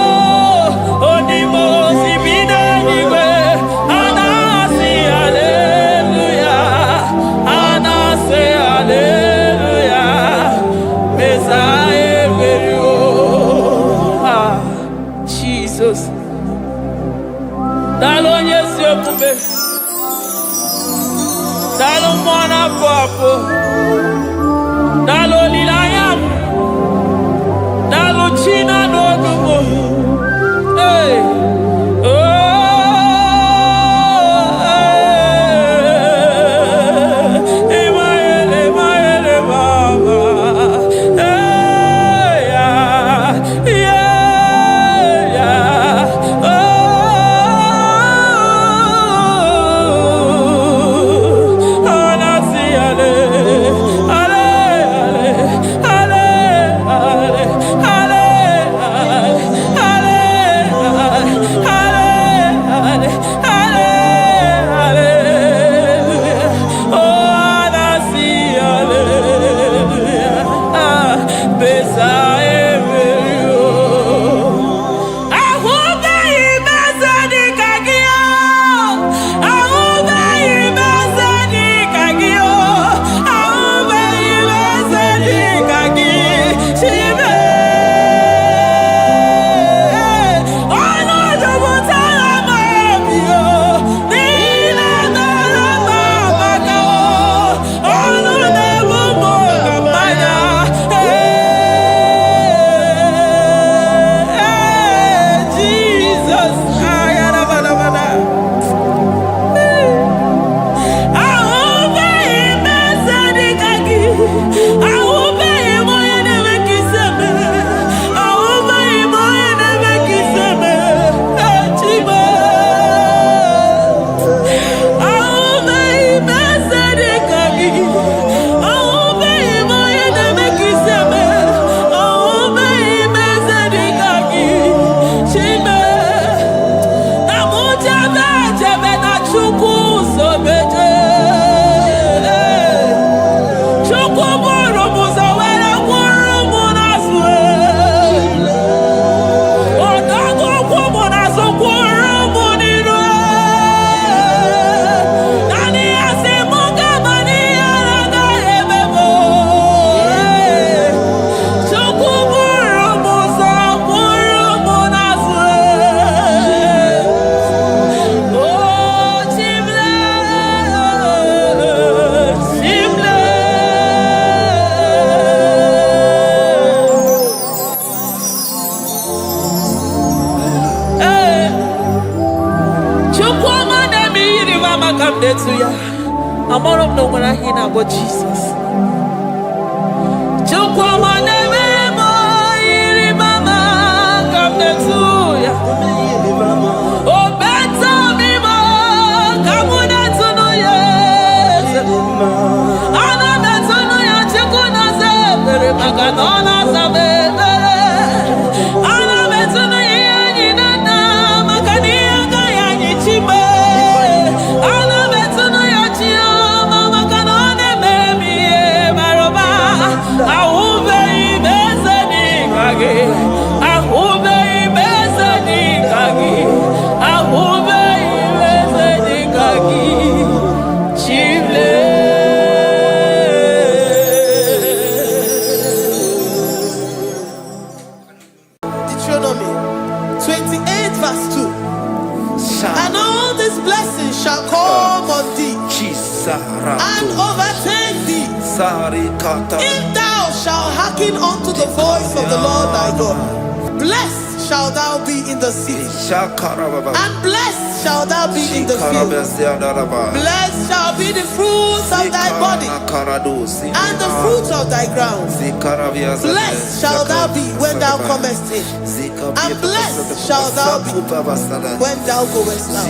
Speaker 2: Oh Dimozibina Nigue. Anasi Hallelujah. Anasi Hallelujah. Messiah Berio. Ah, Jesus. Dalo nyesi okube, dalo mwana papo, dalo lilayam, dalo china nodumo. Hey, oh, Emaele, Emaele, Baba. Hey, yeah, yeah, yeah. Oh, Anasi, ale, ale, ale. come there to ya. I'm all of no when I hear about Jesus. Chukwama neme mo iri mama come there to ya. Oh better me mo come there to no yes. Ana better no ya chukuna se bere maganona se bere. Ana better no ya ni nana makani aga ya ni chime. Ana better no ya chia mama kanone baby maroba. Ahube ibezeni kage. Ahube ibezeni kage. Ahube ibezeni kage. Chile.
Speaker 3: Deuteronomy 28 verse 2. And all these blessings shall come on thee and overtake thee if thou shalt hearken unto the voice of the Lord thy God. Blessed shalt thou be in the city, and blessed shalt thou be in the field. Blessed shall be the fruit of thy body, and the fruit of thy ground. Blessed shalt thou be when thou comest in, and blessed shalt thou be when thou goest out.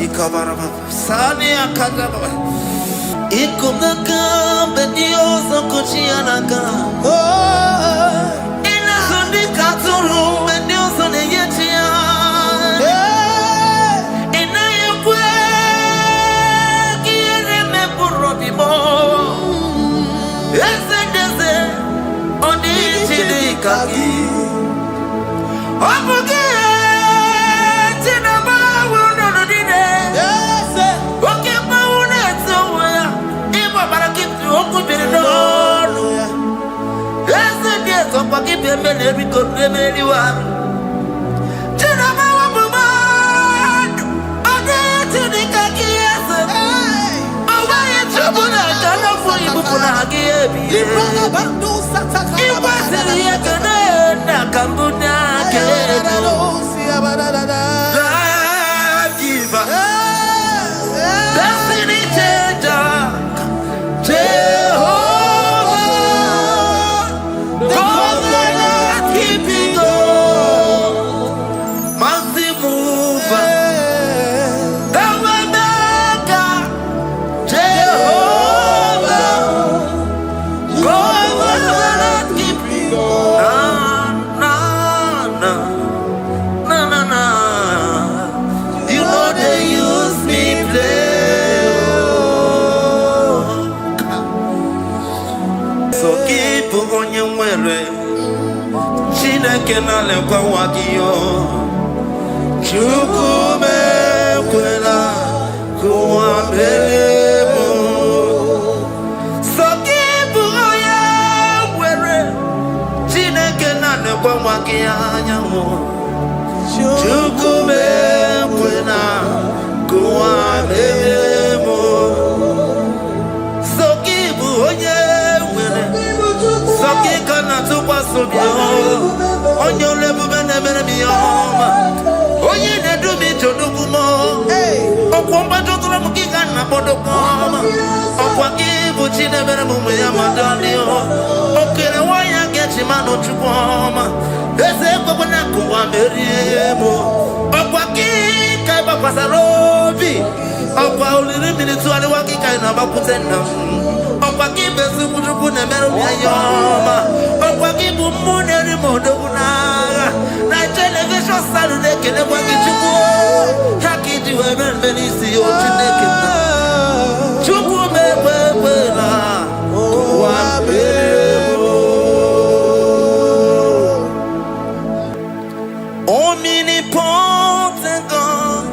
Speaker 4: Omnipotent God,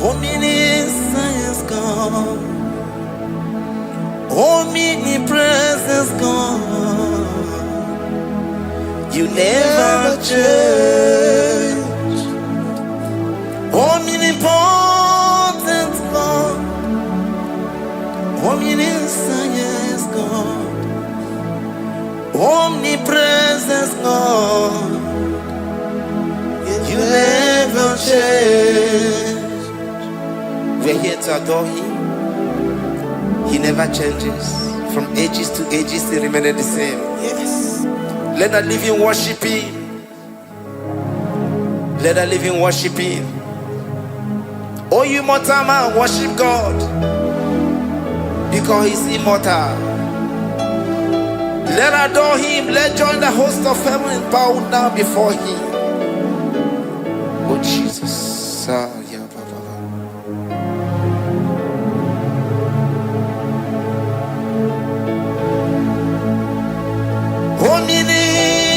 Speaker 4: omniscience God, omnipresence God, you never change. Omnipotent God, omniscience God, omnipresence God, you never change. We're here to adore him. He never changes. From ages to ages, he remains the same.
Speaker 3: Yes.
Speaker 4: Let the living worship him. Let the living worship him. Oh, you mortal man, worship God, because he's immortal. Let adore him. Let join the host of heaven and bow down before him. Oh Jesus.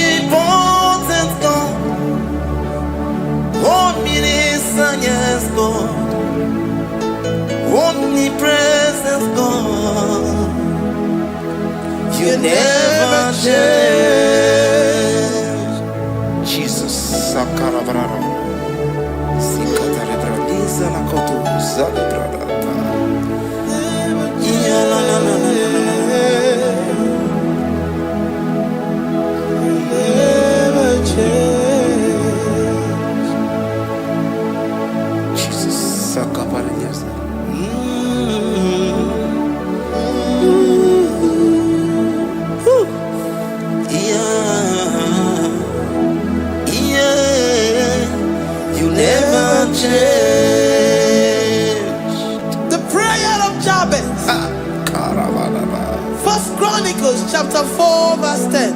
Speaker 4: Omnipotent God, omniscient God, omnipresent God, you never change. Jesus. Sakarabrara. Sikatarebradiza lakoto zalibrada. Jesus. Sakaparadiasa. You never change.
Speaker 3: The prayer of Jabez. First Chronicles chapter 4 verse 10.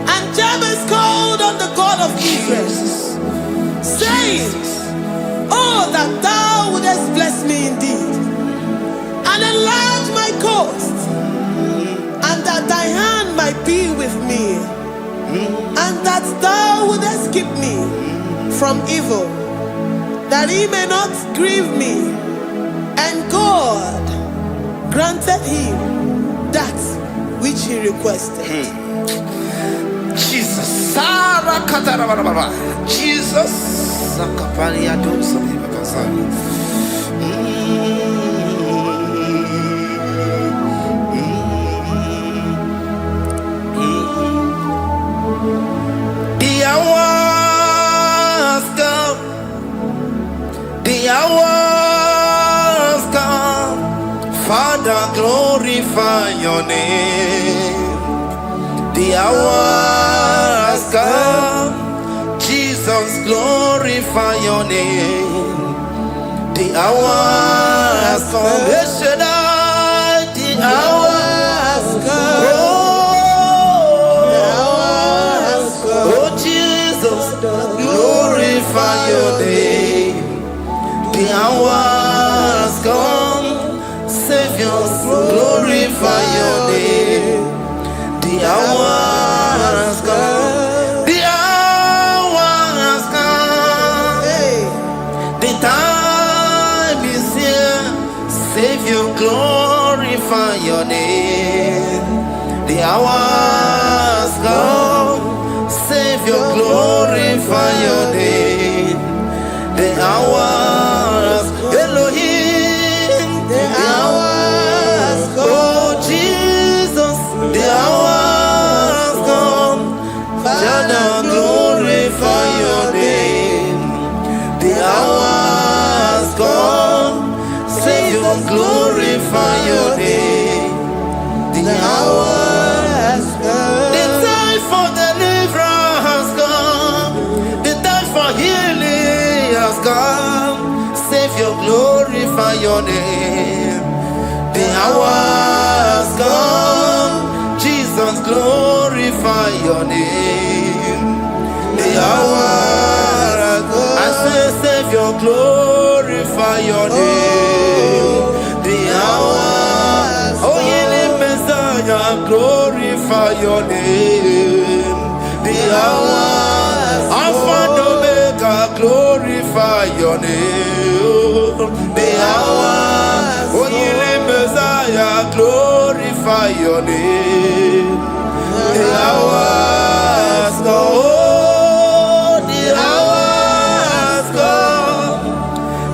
Speaker 3: And Jabez called on the God of Israel, saying, oh, that thou wouldest bless me indeed, and enlarge my coast, and that thy hand might be with me, and that thou wouldest keep me from evil, that he may not grieve me. And God granted him that which he requested.
Speaker 4: Jesus. Jesus. The hour has come. The hour has come. Father, glorify your name. The hour has come. Jesus, glorify your name. The hour has come. The hour has come. Oh, Jesus, glorify your name. The hour has come. Savior, glorify your name. The hour has come. The hour has come. The time is here. Savior, glorify your name. The hour has come. Savior, glorify your name. The hour has come. Elohim, the hour has come. Oh Jesus, the hour has come. Father, glorify your name. The hour has come. Savior, glorify your name. The hour has come. The time for deliverance has come. The time for healing has come. Savior, glorify your name. The hour has come. Jesus, glorify your name. The hour has come. I say, Savior, glorify your name. The hour. Oh, ye Messiah, glorify your name. The hour. Alpha and Omega, glorify your name. The hour. Oh, ye Messiah, glorify your name. The hour has come. Oh, the hour has come.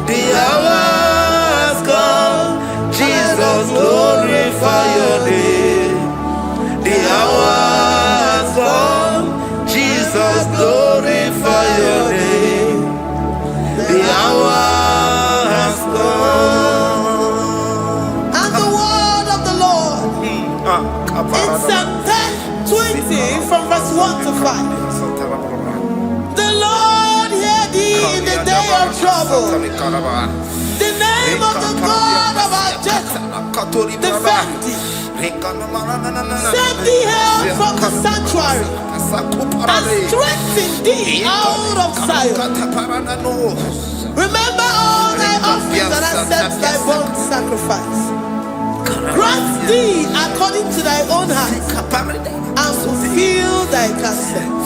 Speaker 4: The hour has come. Jesus, glorify your name. The hour has come. Jesus, glorify your name. The hour
Speaker 3: cry. The Lord hear thee in the day of trouble. The name of the God of our Jacob defend thee. Send thee help from the sanctuary and strengthen thee out of Zion. Remember all thy offerings and accept thy burnt sacrifice. Grant thee according to thy own heart and fulfill thy counsel.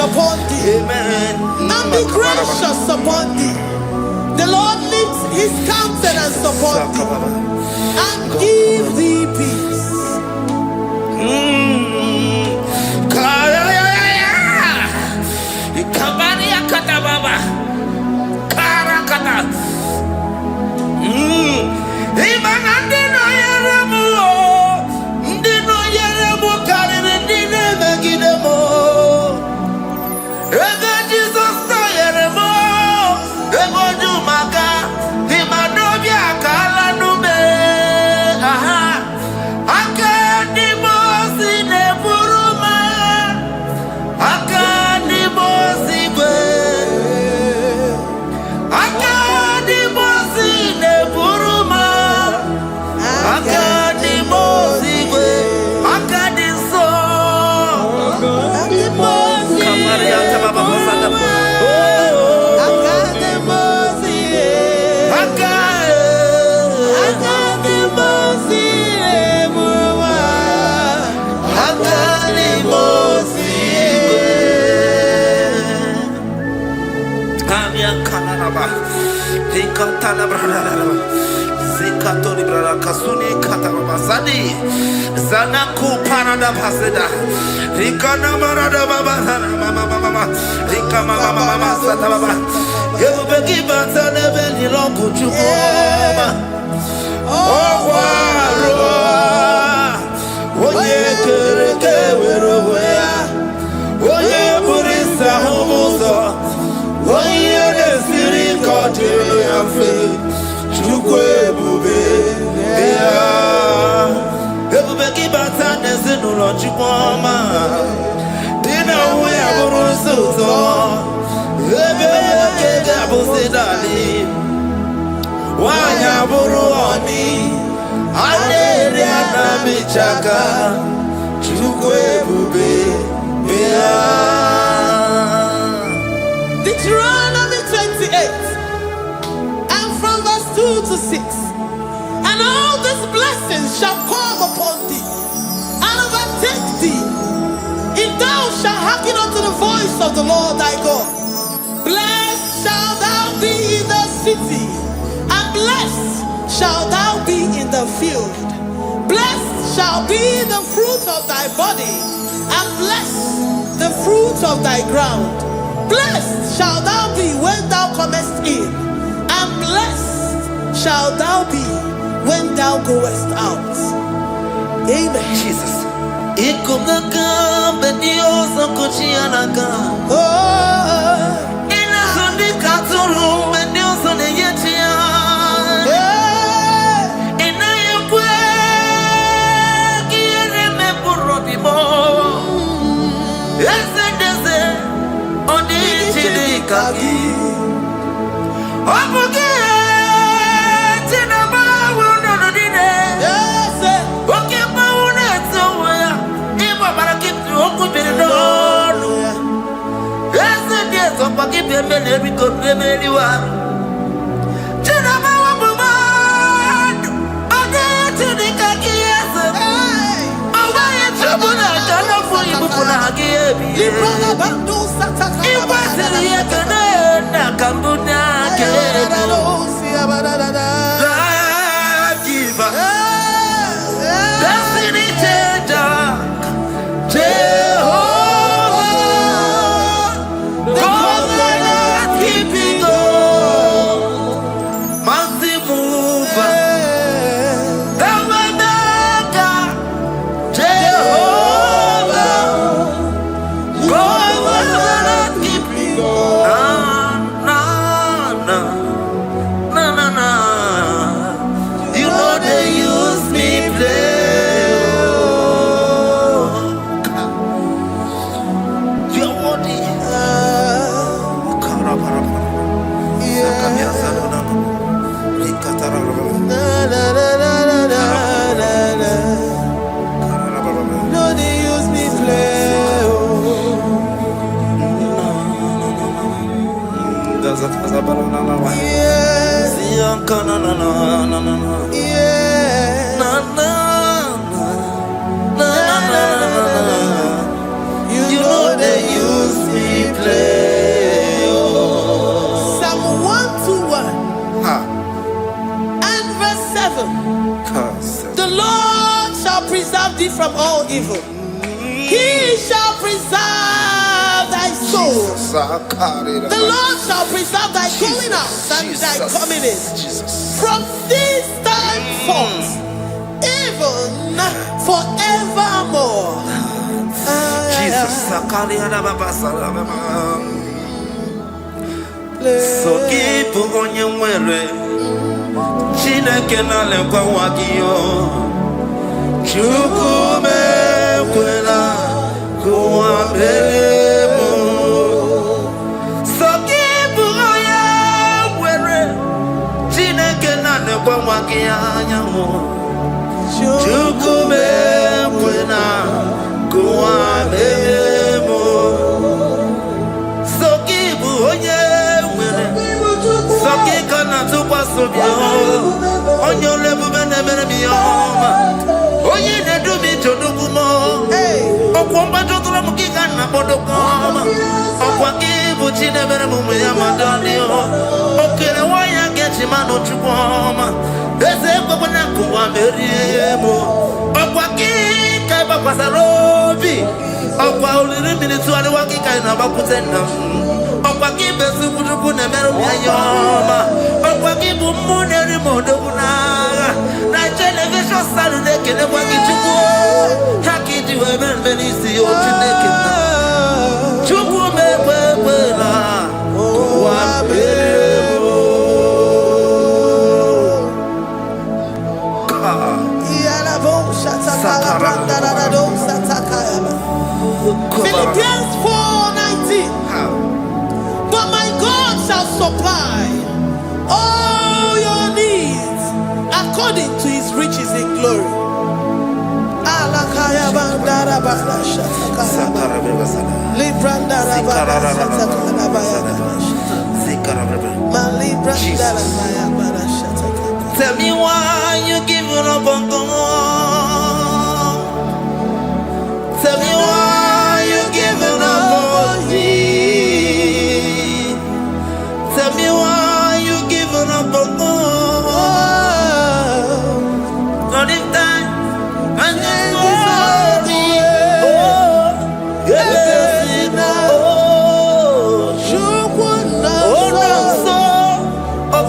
Speaker 3: Upon thee, amen, and be gracious upon thee. The Lord lifts his countenance upon thee and give thee peace.
Speaker 4: Zanaku parada paseda Rikana marada baba mama Rika mama sata baba You begi bata nebeli longu chukoma Owaro Oye kereke weroya Oye burisa humuso Oye nesiri kote yafe Chukwe bube Everybody but I didn't know what you want. Dinner we are going to wanyaburu oni aneri anamichaka chukwebube bia.
Speaker 3: Deuteronomy 28 and from verse 2 to 6. And all these blessings shall come upon thee and overtake thee, if thou shalt hearken unto the voice of the Lord thy God. Blessed shalt thou be in the city, and blessed shalt thou be in the field. Blessed shall be the fruit of thy body, and blessed the fruit of thy ground. Blessed shalt thou be when thou comest in, and blessed shalt thou be when thou goest out. Amen.
Speaker 4: Jesus. Ikumaka bedioso kuchianaka.
Speaker 3: Oh,
Speaker 4: Ina sundi katuru bedioso neyetia. Ina yukwe kiere me burobimo. Ese deze odi chilikagi. Obuge tina bawu no dine.
Speaker 3: yes,
Speaker 4: Oke bawu neto ya. Iba barakitu okubiri ese deze opaki pemele biko pemeli wa. Tina bawu bumadu. Ode chilikagi ese. Owaye chobuna kana fuyi bukuna hagiyebi.
Speaker 3: Librana bandu sataka.
Speaker 4: Iwasiri yekene na kambuna kebu. Life giver, destiny changer, Jehovah, covenant keeping God, mountain mover, the waymaker, Jehovah, covenant keeping God. Na na na na na. You know they use me play. You're worthy.
Speaker 3: No, they use me play. Yes, yes.
Speaker 4: You know they use me play.
Speaker 3: Psalm 121 and verse 7. The Lord shall preserve thee from all evil. He shall preserve thy soul. The Lord shall preserve thy going out and thy coming in from this time forth, even forevermore.
Speaker 4: Jesus. So kipu onye nwere Chineke na-lekwa nwa gị yo. Chukwu mekwela ka ụwa mere mụ. So kipu onye nwere Chineke na-lekwa nwa gị anya mụ. Chukwu mekwela ka ụwa mere mụ. So kipu onye nwere Soki kana tukwaso bia onye olebube na-emere m ihe ọma. Onye na-edu m ije odugumo. Ọkwa mgbajọtụrụ m gị ka nna kpọdokwa ọma. Ọkwa gị bụ chi na-emere m ụmụ ya ma dọlị o. Okere nwanyị a ga-eji manụ chukwu ọma. Eze ekwekwe na nkụwa merie m. Ọkwa gị ka ịgbakwasara obi. Ọkwa oliri mmiri tụgharịwa gị ka ị na-agbakwute nna m. Ọkwa gị bụ ezigbo chukwu na-emere m ya ọma. Ọkwa gị bụ mmụọ na-eri m odogwu n'agha. Na telivishọn salụ na-ekelekwa gị chukwu. Ha ka iji wee mere mbe n'isi ya otu na-ekele. Chukwu m ekwekwela ụwa mere m.
Speaker 3: Philippians 4:19. But my God shall supply all your needs
Speaker 4: Tell me why you giving up on God. Tell me why you giving up on me. Tell me why you giving up on God. Not in time, and then sorry. Oh, yeah, oh, no, so, oh,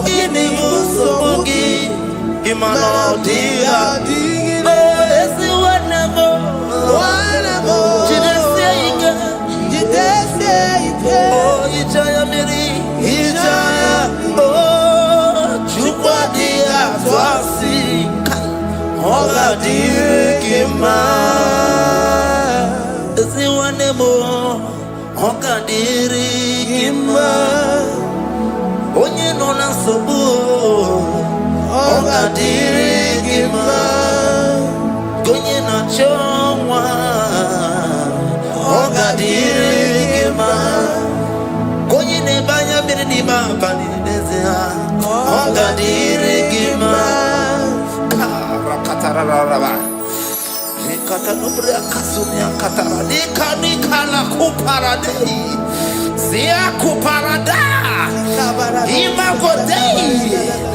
Speaker 4: Imano dia, oh, esi whatever, oh, Ijaya Miri, Ijaya, oh, Chupa dia, Twasi, Hoga dirikima, esi whatever, Hoga dirikima, onye nona sobu. Oga dirigima, gonye na chomwa. Oga dirigima, gonye ne banya birinima bani nezea. Oga dirigima, karakatara. Nikata nubria kasunia katara. Nikala kuparadei, zia kuparada, imagodei.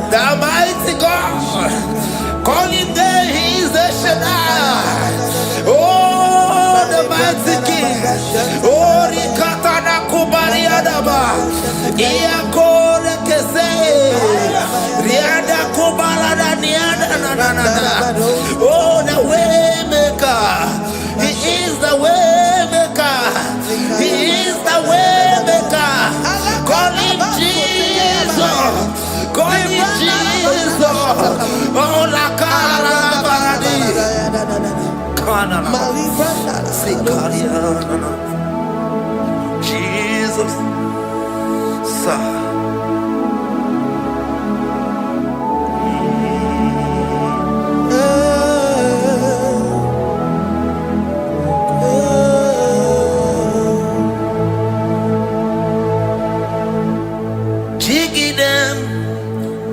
Speaker 4: The mighty God, calling there, He is the Shaddai. Oh, the mighty King. Oh, Rikatana Kubariadaba. Iakore Kese. Riada Kubalada Niada. Oh, the way maker. He is the way maker. He is the way maker. Call Him Jesus. God is Jesus. Oh, la cara baradi. Kana. Sikariana. Jesus. Sa. Jiggy them.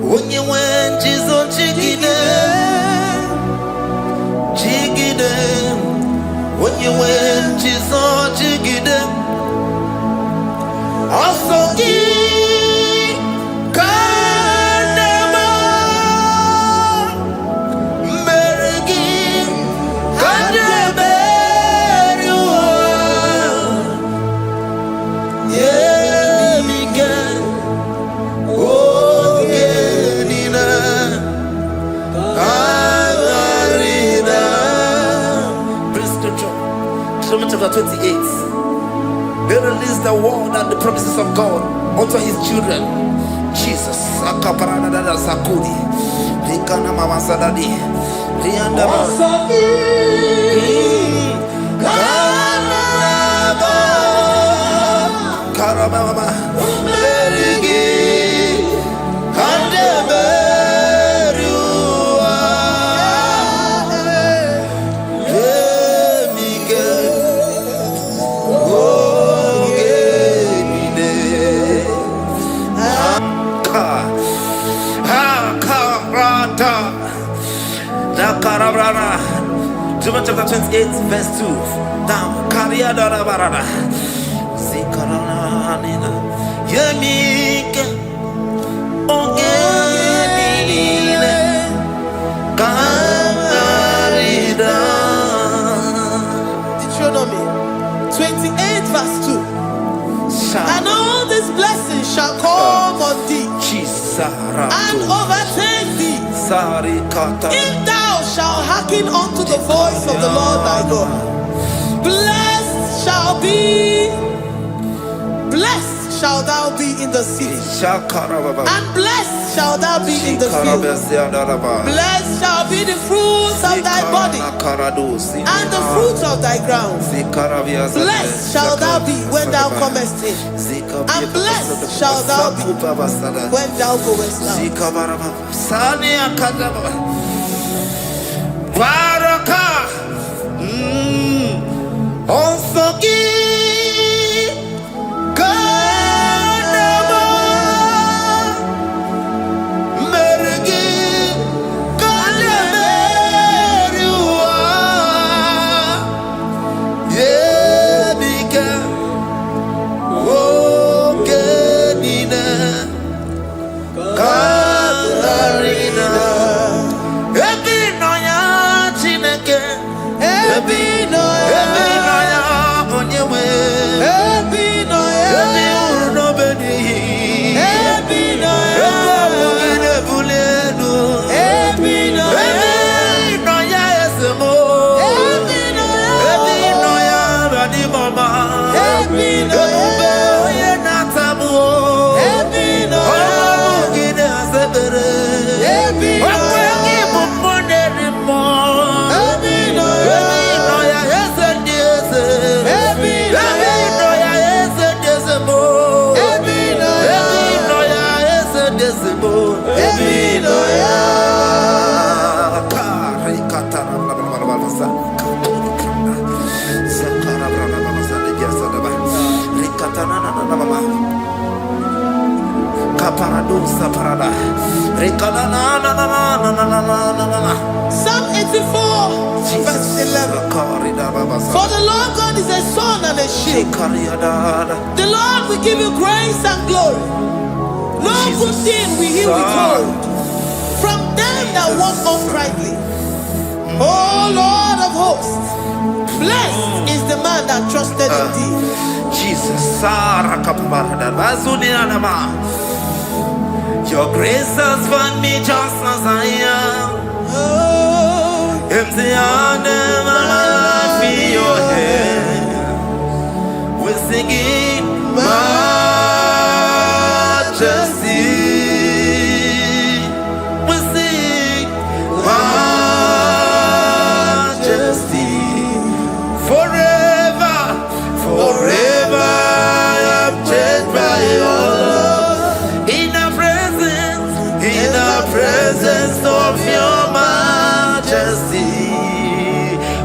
Speaker 4: When you went, Jesus, jiggy them. When you went, Jesus, jiggy them. Also, Kanama, Merigi, Kandaberu, yeah, Miguel. Psalm chapter 28. They release the word and the promises of God unto His children. Jesus. Akaparanada Sakudi. Rikana Mama Sadadi. Rianda Karababa. Merigi. John chapter 28 verse 2. Down. Karia dara barada. Zikarana nina. Yemike. Ogenile. Kamarida.
Speaker 3: Deuteronomy 28 verse 2. And all these blessings shall come on thee and overtake thee. If thou shalt hearken unto the voice of the Lord thy God, blessed shall thou be in the city, and blessed shall thou be in the field. Blessed shall be the fruits of thy body, and the fruits of thy ground. Blessed shall thou be when thou comest in, and blessed shall thou be when thou goest out.
Speaker 4: paradosa parada.
Speaker 3: Psalm 84, verse 11. For the Lord God is a sun and a shield. The Lord will give you grace and glory. No good thing will he withhold from them that walk uprightly. O Lord of hosts, blessed is the man that trusted in thee.
Speaker 4: Jesus, your grace has found me just as I am. Empty handed, my life in your hand. We're singing majesty. We sing majesty. Forever, forever I am changed by your love. In the presence of your majesty.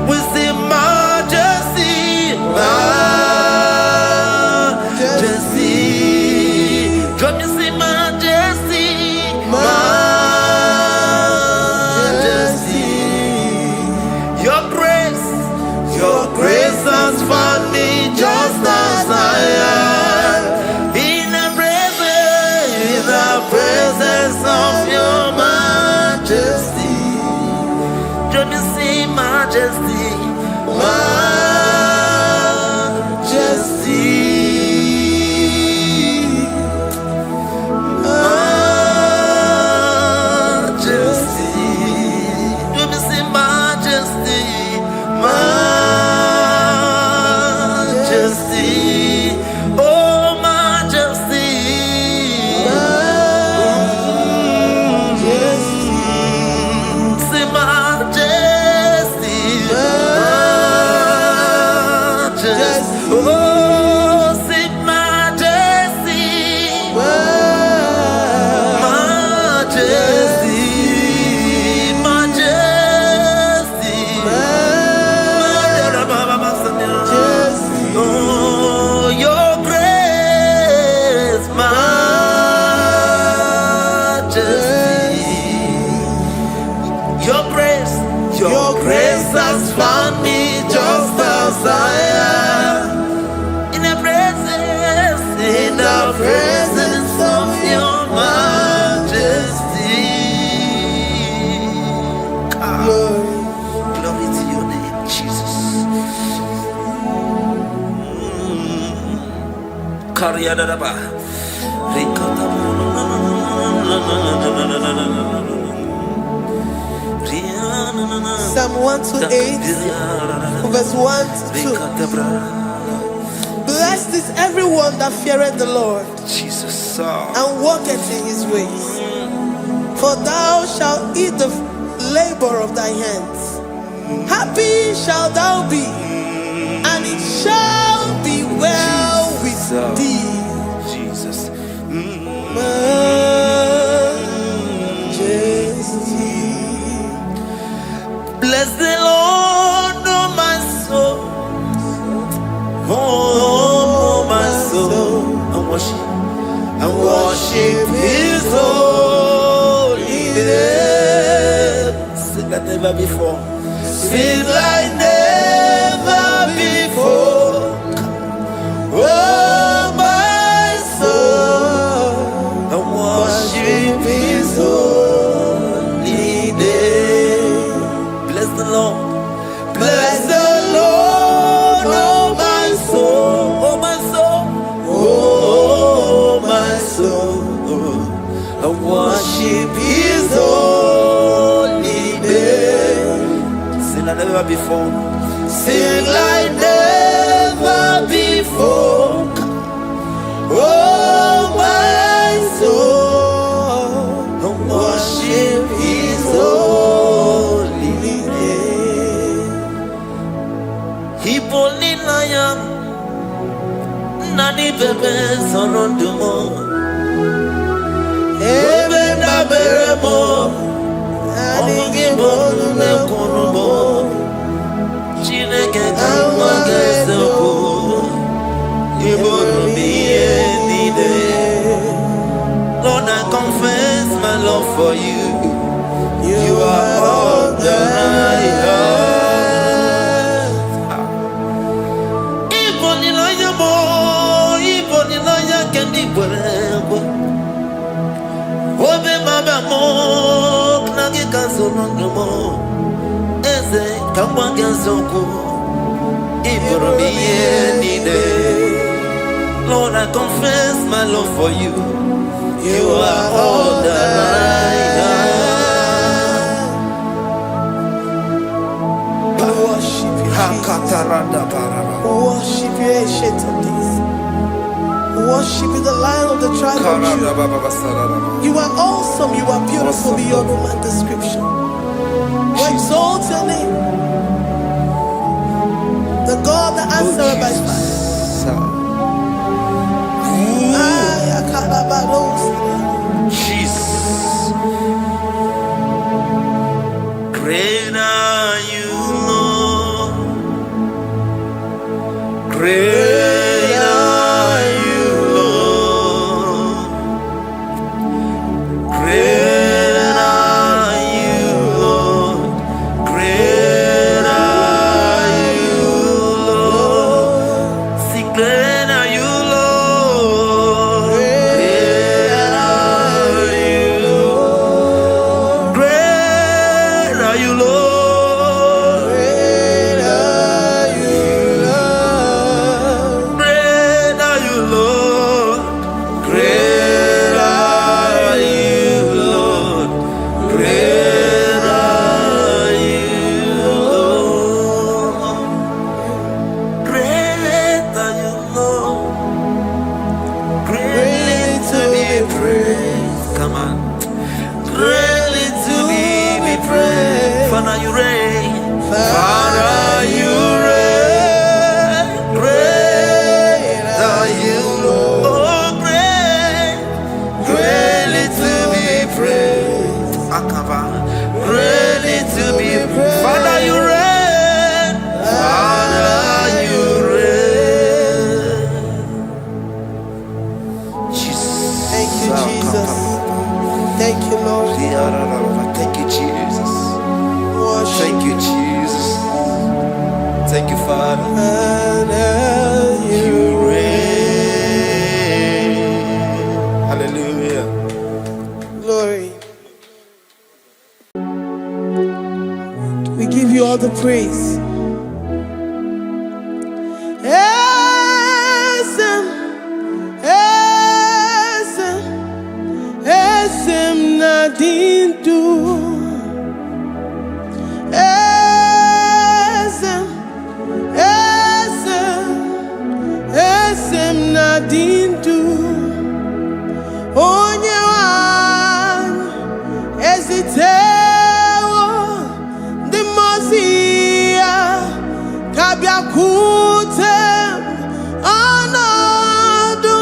Speaker 4: We sing majesty, majesty. Come you sing majesty, majesty. Your grace has found me just as I am. In the presence of your majesty. Come you sing majesty, majesty. Majesty. Come you sing majesty, majesty. Oh majesty. Say majesty, majesty. Oh, say majesty, majesty, majesty, majesty. Oh, your grace, majesty. Your grace has found me just as I am. In the presence of your majesty. Glory to your name, Jesus. Kariadaba.
Speaker 3: Psalm 128, verse 1 to 2. Blessed is everyone that feareth the Lord
Speaker 4: Jesus.
Speaker 3: and walketh in his ways. For thou shalt eat the labor of thy hands. Happy shalt thou be, and it shall be well with thee.
Speaker 4: Jesus.
Speaker 3: Majesty.
Speaker 4: Bless the Lord, oh my soul. Oh my soul. And worship his holy name. Sing like never before. Sing like never before. Oh my soul. And worship his holy name. Bless the Lord. Bless the Lord, oh my soul. Oh my soul. Oh my soul. I worship his holy name. Sing like never before. Sing like never before. Oh my soul. I worship his holy name. He only lion. Nani bebe sorondumo. Ebe na beremo. Omugi bonu ne konumo. Chineke kama gesoko. Ibonu miye nide. Lord, for you. You are all that I have. Even in your boy, even in your candy, whatever. Obe baba mo, knagi kazono mo. Eze kamba gazoko, even me any day. Lord, I confess my love for you. You are all that I have.
Speaker 3: Worship you, worship you, ancient of days. Worship you, the Lion of the tribe of Judah. You are awesome, you are beautiful beyond human description. We exalt your name, the God that answered by fire.
Speaker 4: Jesus, great are you, Lord. Great are you, Lord. Great are you, Lord. Great are you, Lord. See, great are you, Lord. Great are you, Lord. Great are you, Lord.
Speaker 3: Great are you, Lord.
Speaker 4: Great are you, Lord. Great are you, Lord. Great are you, Lord. Great are you, Lord. Greatly to be praised. Come on. Greatly to be praised. Father, you reign. Father, you reign. Great are you, Lord. Oh, great. Greatly to be praised. Akaba. Greatly to be praised. Father, you reign. Father, you reign. Jesus.
Speaker 3: Thank you, Jesus. Thank you, Lord.
Speaker 4: Thank you, Jesus.
Speaker 3: Worship
Speaker 4: Thank you, Jesus. Thank you, Father. You reign. Hallelujah.
Speaker 3: Glory. We give you all the praise. Esem, esem, esem nadindu. Esem, esem, esem nadindu. Onye wanyu ezitewo ndị mmụọ ya ka bịakwute ọnọdụ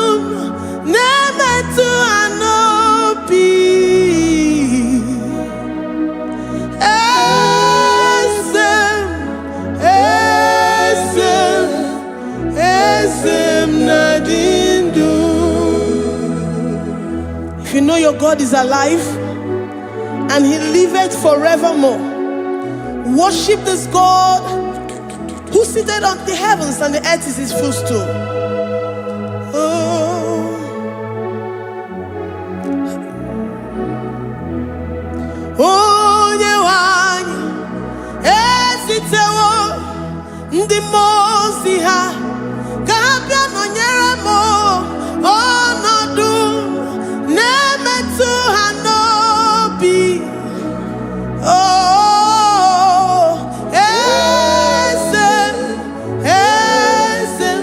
Speaker 3: m na-emetụ ha n'obi. Esem, esem, esem nadindu. If you know your God is alive and he liveth forevermore, worship this God who seated on the heavens and the earth is his footstool. Oh. Onye wanyu ezitewo ndị mmụọ ozi ha ka ha bịa nọnyere m ọnọdụ na-emetụ ha n'obi. Oh, esem, esem,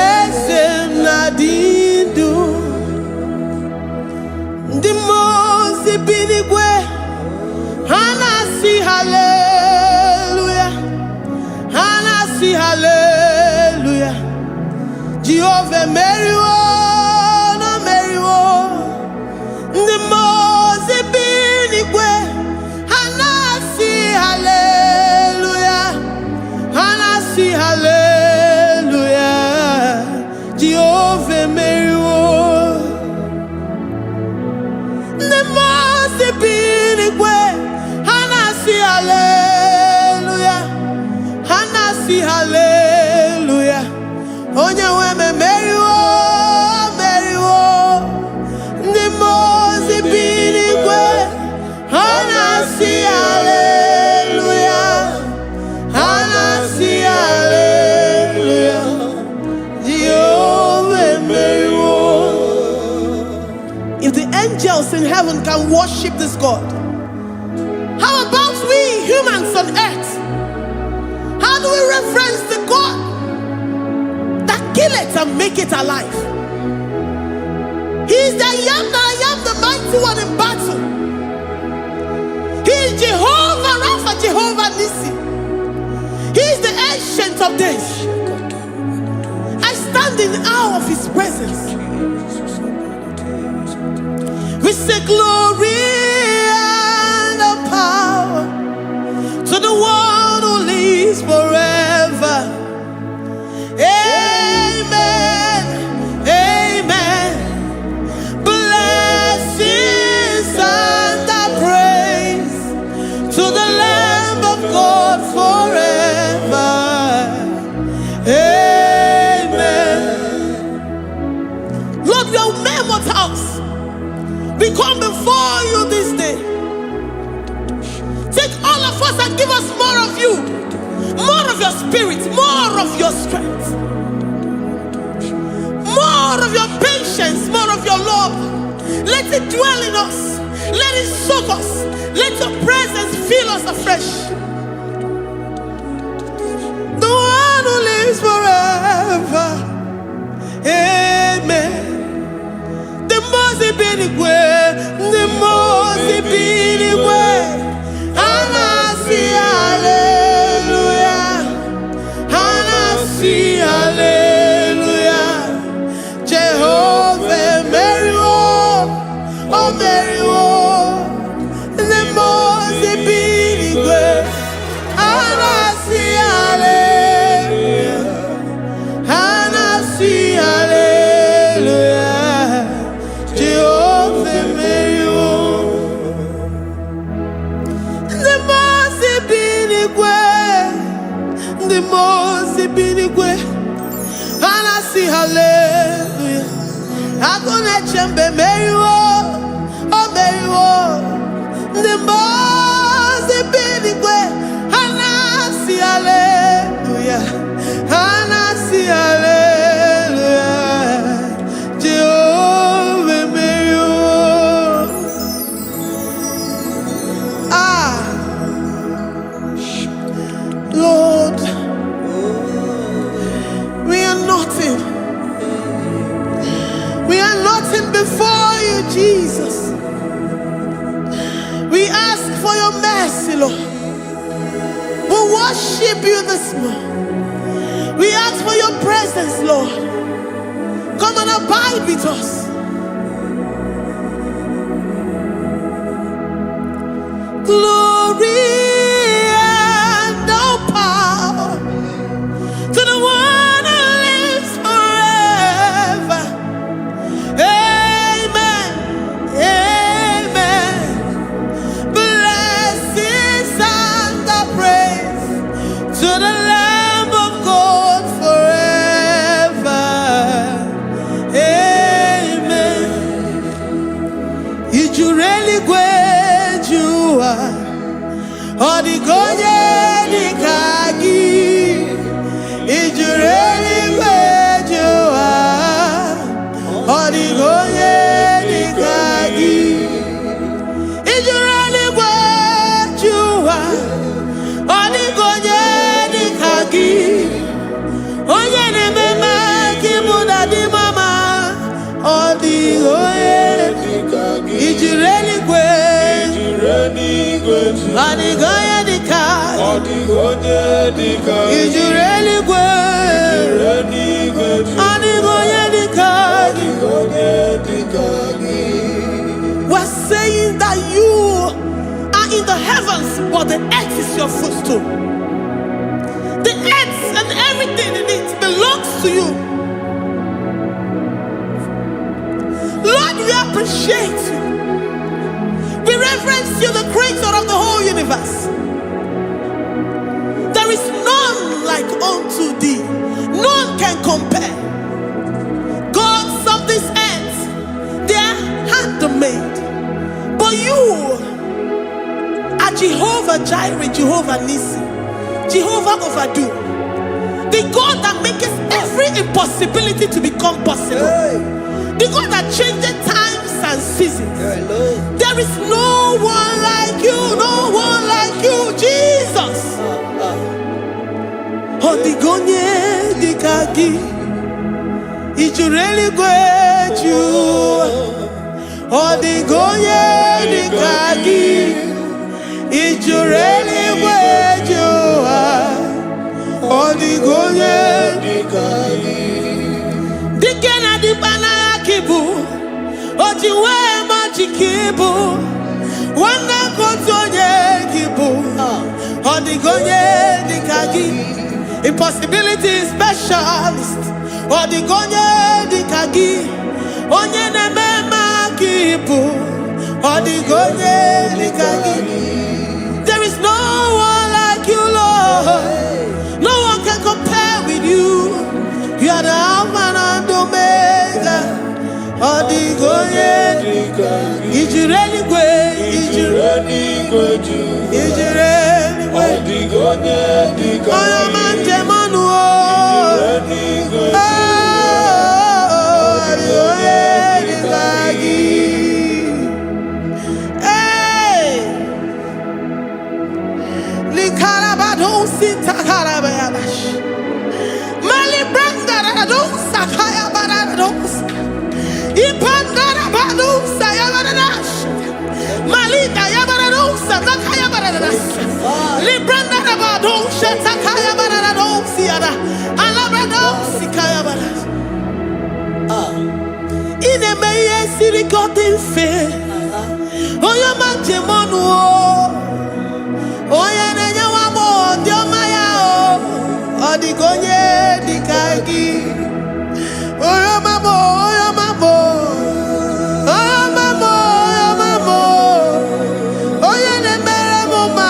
Speaker 3: esem nadindu. Ndị mmụọ ozi bi n'igwe ha na-asị haleluya, ha na-asị haleluya. Jehova meriwo, na meriwo. Ndị mmụọ ozi bi n'igwe ha na-asị haleluya, ha na-asị haleluya. Jehova meriwo. Ndị mmụọ ozi Onye weme meriwo, meriwo. Ndị mozi binigwe, anasi hallelujah, anasi hallelujah. Jehovah meriwo. If the angels in heaven can worship this God, how about we humans on earth? How do we reference the God that kill it and make it alive? He is the I am, the mighty one in battle. He is Jehovah Rapha, Jehovah Nissi. He is the ancient of days. I stand in awe of his presence. We say glory and the power to the one who lives forever. Amen, amen. Blessings and the praise to the Lamb of God forever. Amen. Lord, we are mere mortals. We come before you this day. Take all of us and give us more of you, more of your spirit, more of your strength, more of your patience, more of your love. Let it dwell in us. Let it soak us. Let your presence fill us afresh. The one who lives forever. Amen. The Mozi Binigwe, the Mozi Binigwe, Anasi hallelujah, Anasi hallelujah. Jehovah meriwo, oh meriwo, the Mozi Binigwe, Anasi hallelujah, Anasi hallelujah. Jehovah meriwo. The Mozi Binigwe, the Mozi Binigwe, Anasi hallelujah. Akone chembe meriwo, oh meriwo. The Mozi Binigwe, Anasi hallelujah, Anasi hallelujah. Jehovah meriwo. Ah, Lord, we are nothing. We are nothing before you, Jesus. We ask for your mercy, Lord. We worship you this morning. We ask for your presence, Lord. Come and abide with us. Glory and all power to the one who lives forever. Amen, amen. Blessings and the praise to the Lamb of God forever. Amen. Ijureli gwejua, odigonye nikagi. Ijureli gwejua, odigonye nikagi. Ijureli gwejua, odigonye nikagi. Onye nemema kimuda di mama, odigonye nikagi. Ijureli gwejua, odigonye nikagi. Ijureli gwejua, odigonye nikagi. We're saying that you are in the heavens, but the earth is your footstool. The earth and everything in it belongs to you. Lord, we appreciate you. We reverence you, the creator of the whole universe. There is none like unto thee. None can compare. Jehovah Jireh, Jehovah Nissi, Jehovah Overdo, the God that makes every impossibility to become possible, the God that changes times and seasons. There is no one like you, no one like you, Jesus. Odigonye dikagi, ijureli gweju. Odigonye dikagi, ijureli gweju. Odigonye dikagi. Dikena dibana kibu, ojiwe majikibu, wana kotonye kibu. Odigonye dikagi. Impossibility specialist. Odigonye dikagi. Onye nemema kipu. Odigonye dikagi. There is no one like you, Lord. No one can compare with you. You are the Alpha and Omega. Odigonye dikagi. Ijureli gwe. Ijureli gwe. Ijureli gwe. Odigonye dikagi. God in faith. Oh, you man, Jemonu. Oh, ya nenya wamo, dio maya o. Odigonye dikagi. Oh, ya mamo, oh, ya mamo. Oh, ya mamo, oh, ya mamo. Oh, ya nemere moma.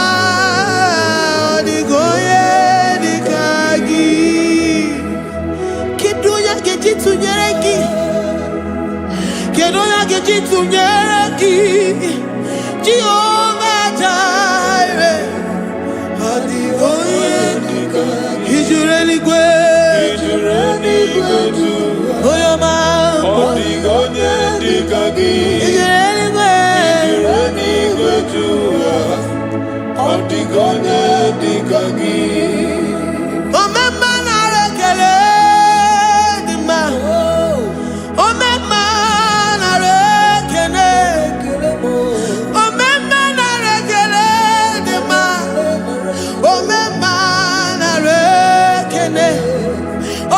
Speaker 3: Odigonye dikagi. Kiduya gejitu nyereki. Kedoya gejitu nyereki. Jehovah Jireh. Odigonye dikagi. Ijureli gwe. Ijureli gwe. Oyo ma. Odigonye dikagi. Ijureli gwe. Ijureli gwe. Odigonye dikagi. Omema na rekele dima. Omema na rekele. Omema na rekele dima. Omema na rekele.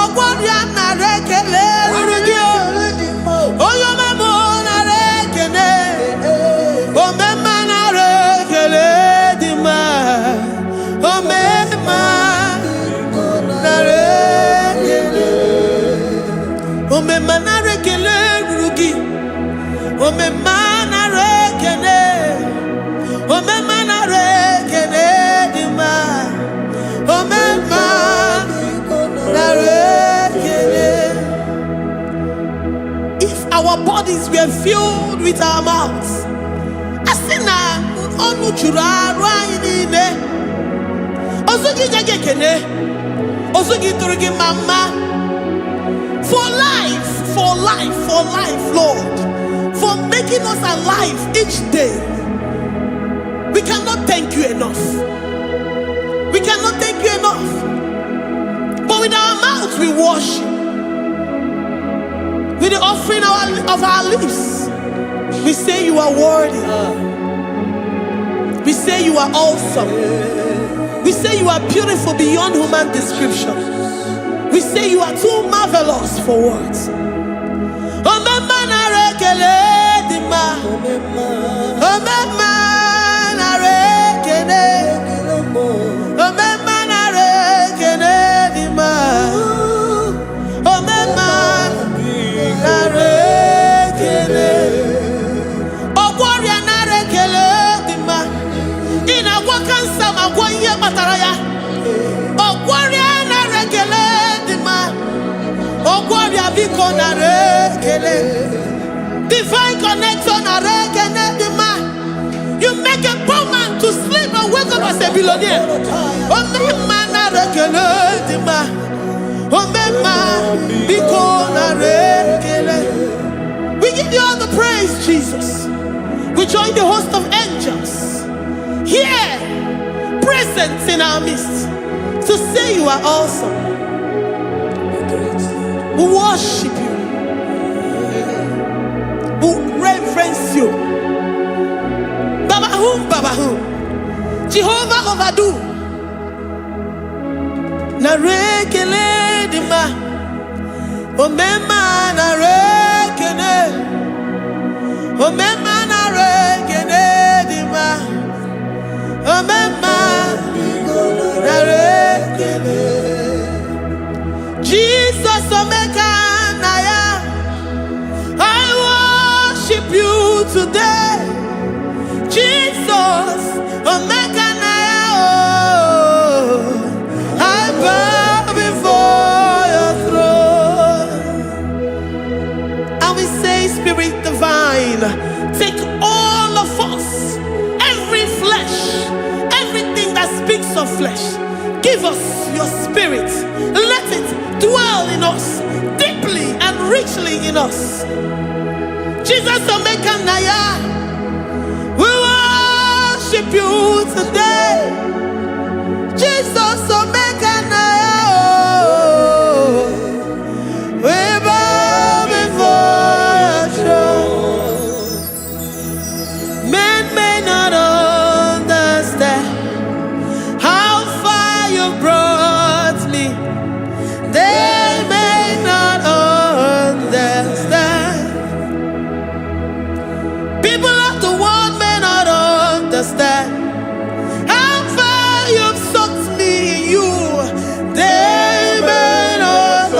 Speaker 3: Ogwaria na rekele rugio. Oyo memo na rekele. Omema na rekele dima. Omema na rekele. Omema na rekele rugi. Omema na rekele. Omema na rekele dima. Omema na rekele. If our bodies were filled with our mouths, asina onu chura ruainine. Osugi jage kene. Osugi turugi mama. For life, Lord. For making us alive each day. We cannot thank you enough. We cannot thank you enough. But with our mouths we worship. With the offering of our lips, we say you are worthy. We say you are awesome. We say you are beautiful beyond human description. We say you are too marvelous for words. Omema na rekele dima. Omema na rekele. Omema na rekele dima. Omema na rekele. Ogwaria na rekele dima. Ina kwa kansa magwa iye mataraya. Ogwaria na rekele. Biko na rekele. Divine connection na rekele dima. You make a poor man to sleep gonna wake up as a billionaire. We give you all the praise, Jesus. We join the host of angels here, present in our midst, to say you are awesome. We worship you. We reverence you. Baba who? Jehovah overdo. Na rekele dima. Omema na rekele. Omema na rekele dima. Omema na rekele. Jesus omeka na ya. I worship you today. Jesus omeka na ya. I bow before your throne. And we say, Spirit divine, take all of us, every flesh, everything that speaks of flesh. Give us your spirit. Let it dwell in us, deeply and richly in us. Jesus omeka na ya. We worship you today. Jesus omeka na ya. We bow before your throne. Men may not understand how far you brought me. They may not understand. People of the world may not understand how far you've sucked me in you. They may not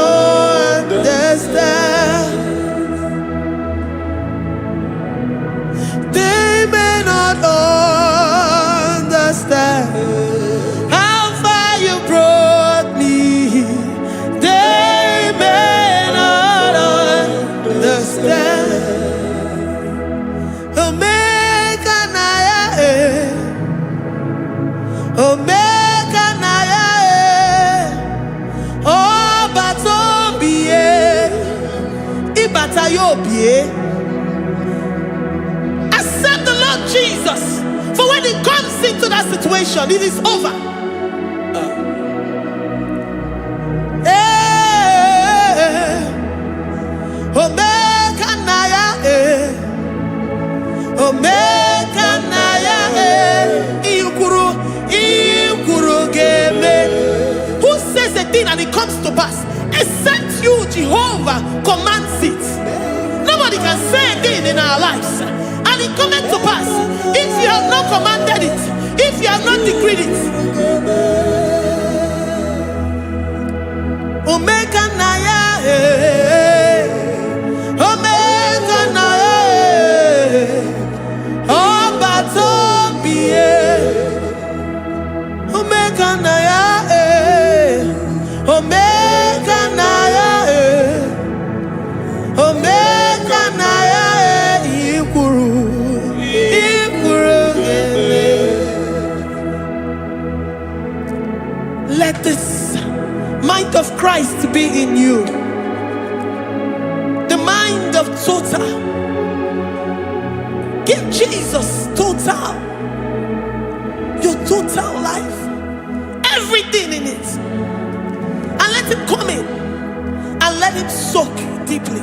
Speaker 3: understand. They may not understand how far you brought me. They may not understand. Omeka na ya, Omeka na ya, Oba to biye, Ibata yo biye. Accept the Lord Jesus, for when He comes into that situation, it is over. Omeka na ya, Omeka na ya, Ikuru geme. Who says a thing and it comes to pass? Except you, Jehovah, commands it. Nobody can say a thing in our lives and it comes to pass if you have not commanded it, if you have not decreed it. Omeka na ya, Omeka na ya. Omeka na ya, Omeka na ya, Omeka na ya, Ikuru gele. Let this mind of Christ be in you, the mind of total. Give Jesus total, your total life, everything in it, and let Him come in and let Him soak you deeply.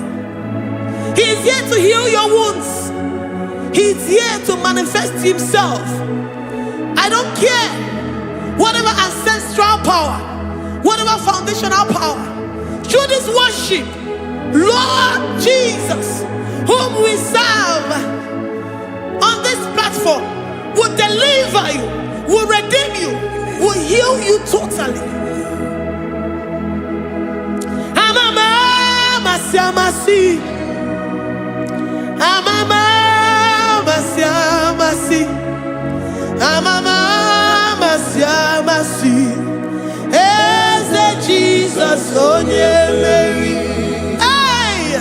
Speaker 3: He is here to heal your wounds. He is here to manifest Himself. I don't care whatever ancestral power, whatever foundational power, through this worship, Lord Jesus, whom we serve on this platform, will deliver you, will redeem you, will heal you totally. Amama masiamasi, Amama masiamasi, Amama masiamasi. Eze Jesus onye Mary. Hey,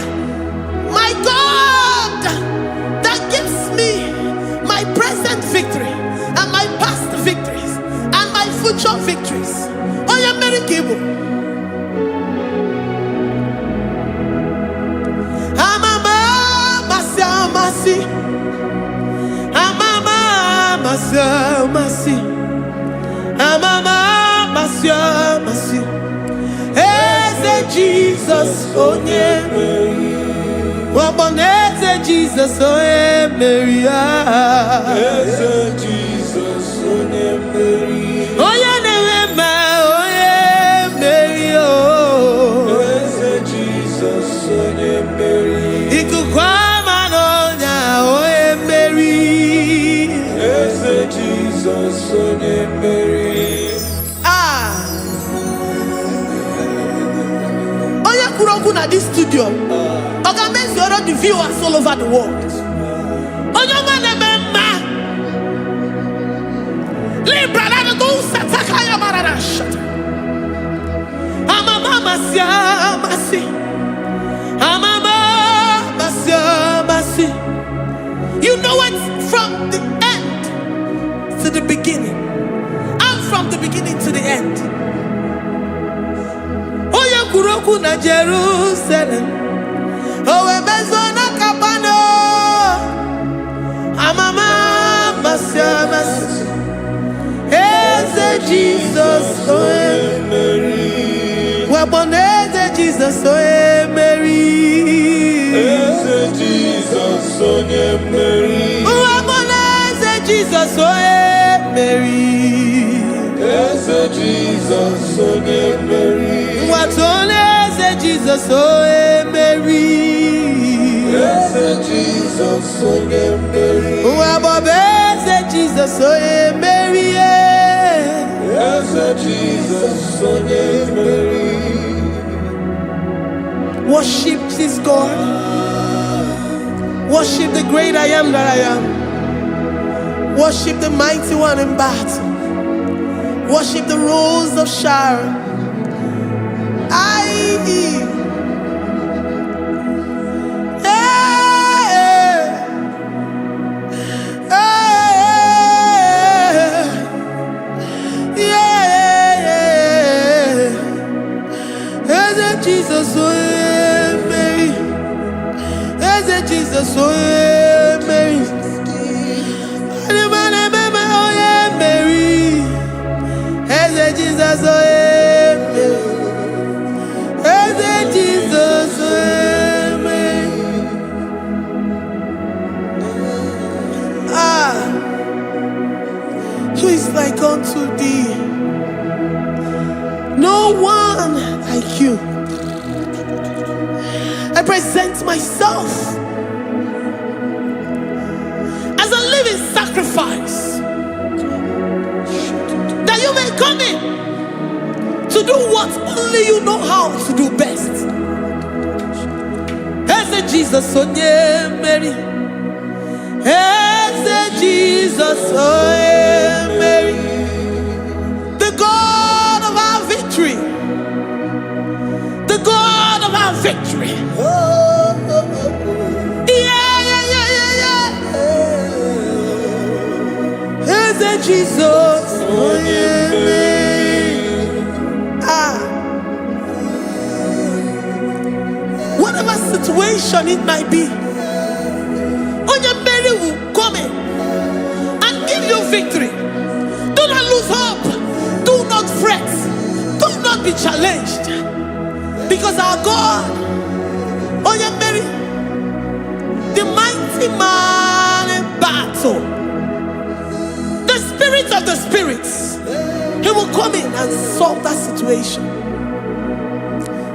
Speaker 3: my God, that gives me my present victory and my past victory. Jesus, onye Waboneze Jesus, onye Mary.
Speaker 4: Eze Jesus, onye Mary.
Speaker 3: Onye na-eme onye Mary.
Speaker 4: Eze Jesus, onye Mary.
Speaker 3: Ikuku ama n'ọnya onye Mary.
Speaker 4: Eze Jesus, onye Mary.
Speaker 3: At this studio, organize all the viewers all over the world. You know it from the end to the beginning, and from the beginning to the end. Kuroku na Jerusalem, owe bezona kapano, amama masya mas. Eze Jesus, oe Mary. Waboneze Jesus, oe Mary.
Speaker 4: Eze Jesus, oe Mary.
Speaker 3: Waboneze Jesus, oe Mary.
Speaker 4: Eze Jesus, oe Mary.
Speaker 3: Watoneze Jesus, oe Mary.
Speaker 4: Eze Jesus, oe Mary.
Speaker 3: Wabobeze Jesus, oe Mary.
Speaker 4: Eze Jesus, oe Mary.
Speaker 3: Worship this God. Worship the great I am that I am. Worship the mighty one in battle. Worship the rose of Sharon. Jesus, oh Mary. Jesus, oh Mary. Jesus, oh Jesus, oh who is like unto thee? No one like you. I present myself as a living sacrifice, that you may come in to do what only you know how to do best. Eze Jesus, oh Mary. Eze Jesus, oh Mary. The God of our victory. The God of our victory. Eze Jesus, oh Mary. Whatever situation it might be, Onye Mary will come in and give you victory. Do not lose hope. Do not fret. Do not be challenged. Because our God, Onye Mary, the mighty man in battle, the spirit of the spirits, he will come in and solve that situation.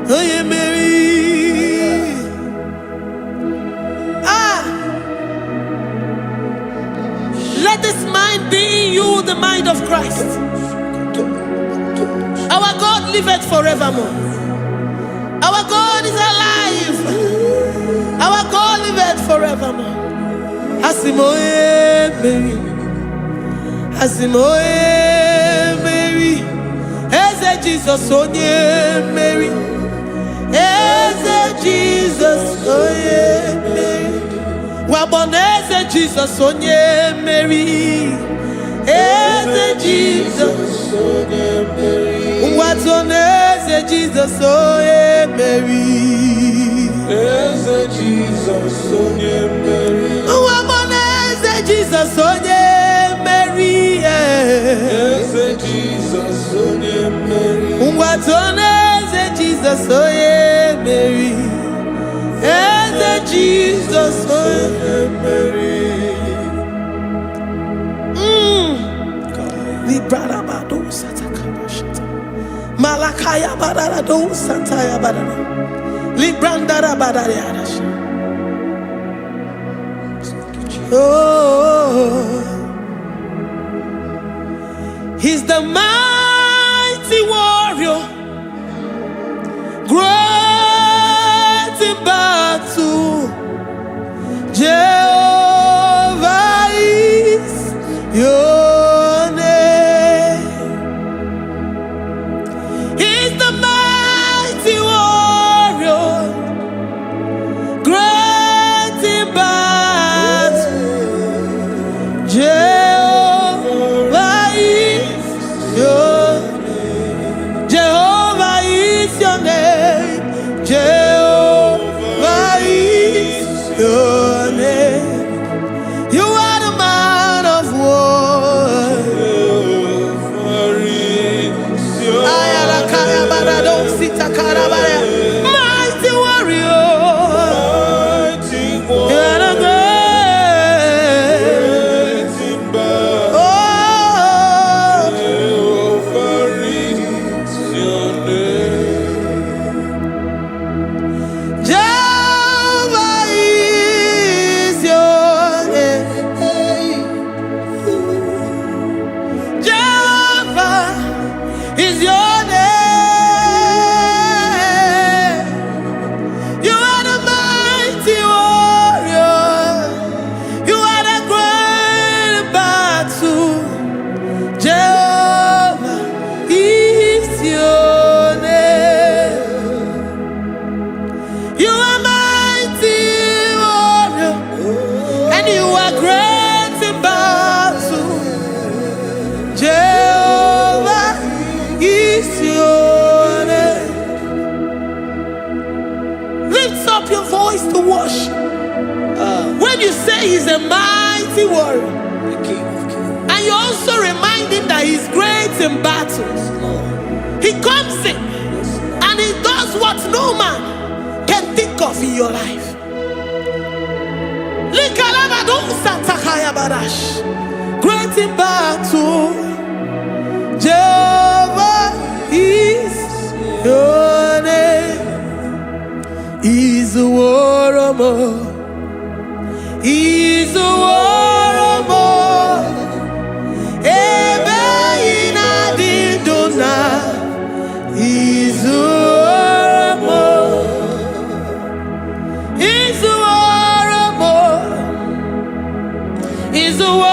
Speaker 3: Onye Mary. Let this mind be in you, the mind of Christ. Our God liveth forevermore. Our God is alive. Our God liveth forevermore. Asimoe Mary. Asimoe Mary. Eze Jesus, onye Mary. Eze Jesus, onye Mary. Waboneze Jesus, onye Mary. Eze Jesus, onye Mary. Watoneze Jesus, onye Mary.
Speaker 4: Eze Jesus, onye Mary.
Speaker 3: Waboneze Jesus, onye Mary.
Speaker 4: Eze Jesus, onye Mary.
Speaker 3: Watoneze Jesus, Jesus, oh yeah, Mary. Eze Jesus, oh yeah, Mary. Librada bado satakabashita. Malakaya badara do sataya badara. Librandara badara yadasha. Oh, he's the mighty warrior, great in battle. Jehovah is your name. He's the mighty warrior, great in battle. Jehovah is your name. Jehovah is your name. Jehovah is your name. You are the man of war. Ayalakaya barado sita karabaya. Mighty warrior. You are the is your name. You are the mighty warrior. You are the great battle. Jehovah is your name. You are mighty warrior, and you are great in battle. Jehovah is your name. Lift up your voice to worship. When you say he's a mighty warrior, and you also remind him that he's great in battles, he comes in and he does what no man can think of in your life. Great in battle, Jehovah is your name. He's a warrior. He's a warrior. Ebe ina didona. He's a warrior. He's a warrior. He's a warrior.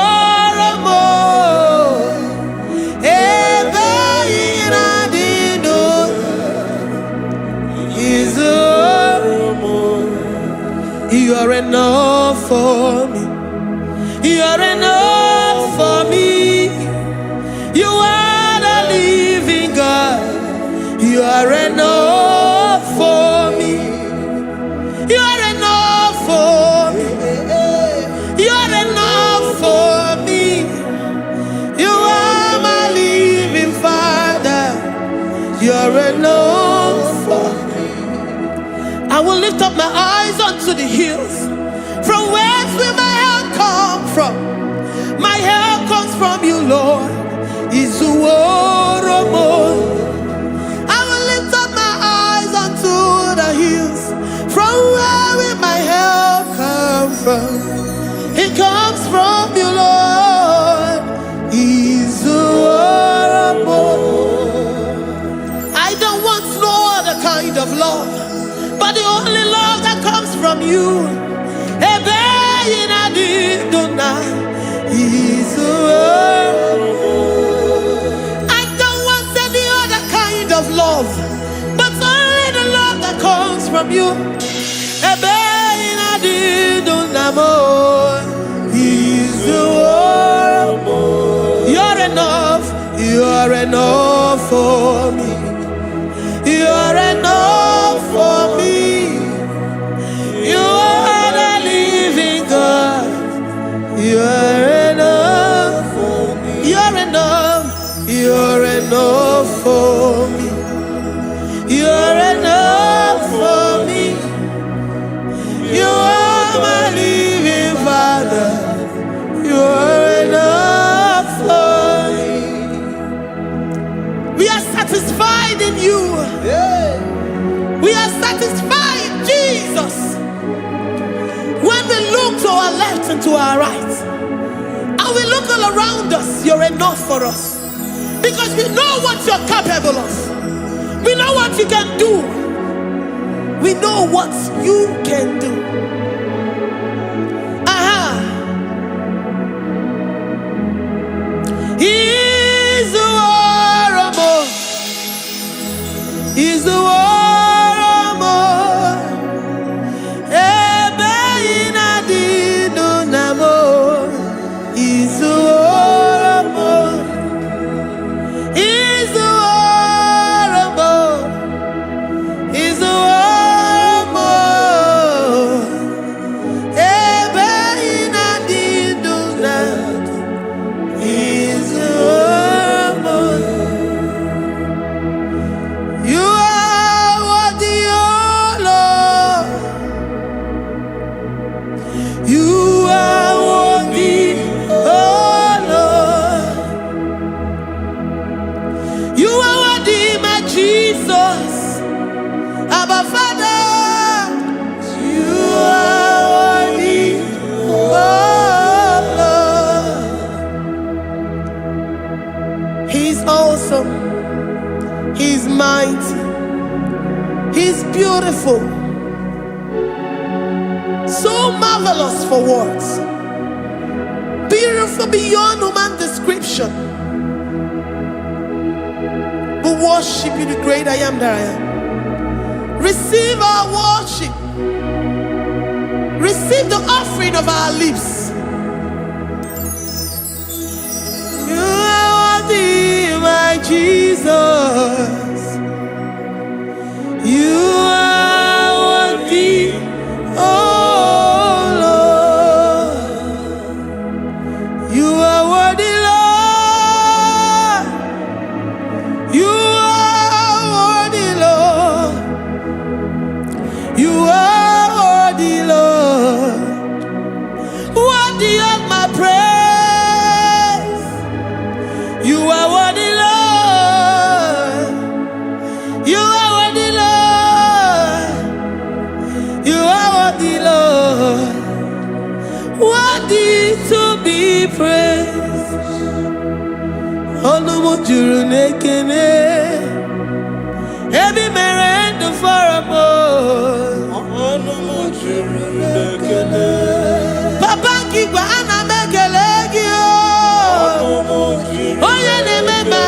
Speaker 3: You are enough for me. You are enough for me. You are the living God. You are enough for me. You are enough for me. You are enough for me. You are my living Father. You are enough for me. I will lift up my eyes unto the hills. From whence will my help come from? My help comes from you, Lord. I will lift up my eyes unto the hills. From where will my help come from? It comes from you, Lord. I don't want no other kind of love, but the only love that comes from you. I don't want any other kind of love, but only the love that comes from you. You're enough. You're enough for me. You're enough for me. You are the living God. You're enough for me. You're enough. You're enough for me. You're enough. to our right. And we look all around us, you're enough for us. Because we know what you're capable of. We know what you can do. We know what you can do. He's the war. He's the war. He's mighty. He's beautiful. So marvelous for words. Beautiful beyond human description. We worship you, the great I am that I am. Receive our worship. Receive the offering of our lips. You are worthy, my Jesus. You are worthy, oh Lord. You are worthy, Lord. You are worthy, Lord. You are worthy, Lord. Worthy of my praise. You are worthy, Lord. You are worthy, Lord. You are worthy, Lord. Worthy to be praised. Onumu juru nekene. Ebi merendo faramo. Onumu juru nekene. Papa kigwa ana mekelegi o. Onumu juru. Oye ne mema.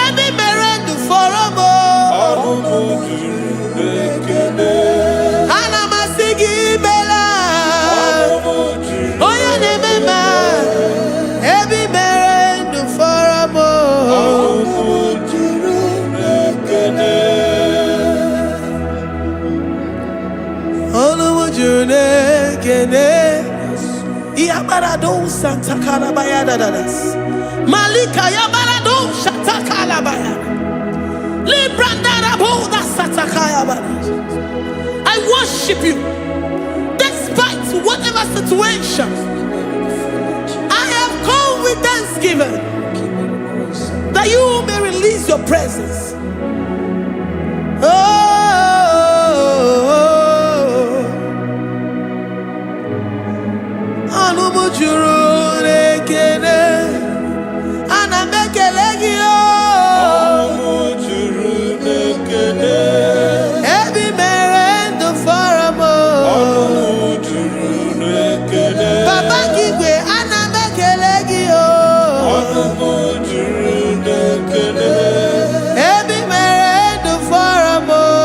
Speaker 3: Ebi merendo faramo. Onumu juru nekene. Ana masigi bela. Onumu juru. Oye ne mema. Ebi merendo faramo. Onumu juru nekene. Onumu juru nekene. Yabarado Santa Calabaya dadas. Malika Yabarado Santa Calabaya. Libranda Boda Santa Calabaya. I worship you despite whatever situation. I have come with thanksgiving that you may release your presence. Onumu juru nekene. Ana mekelegi o. Onumu juru nekene. Ebi merendo faramo. Onumu juru nekene. Papa kigwe ana mekelegi o. Onumu juru nekene. Ebi merendo faramo.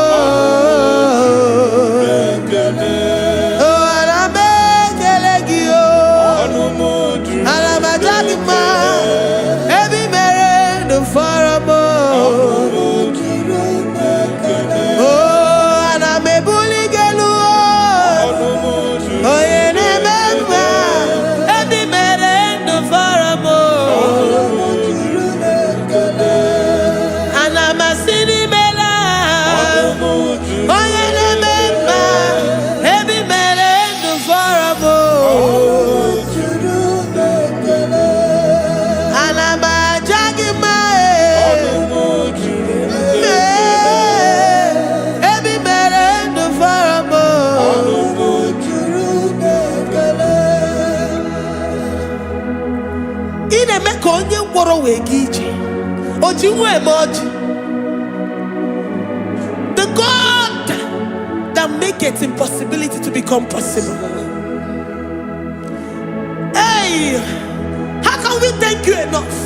Speaker 3: The God that maketh impossibility to become possible. Hey, how can we thank you enough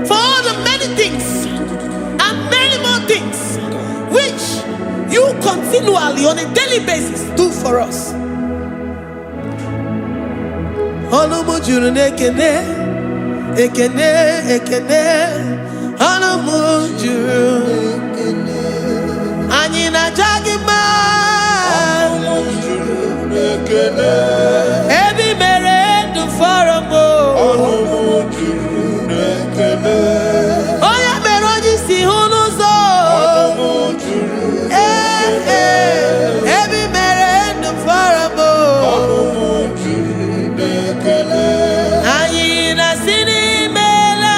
Speaker 3: for all the many things and many more things which you continually on a daily basis do for us? Anyị na-aja gị mma, ebe i mere ndụ fọrọ m, onye mere onye isi hụ n'ụzọ, ebe i mere ndụ fọrọ m, anyị na-asị n'imela.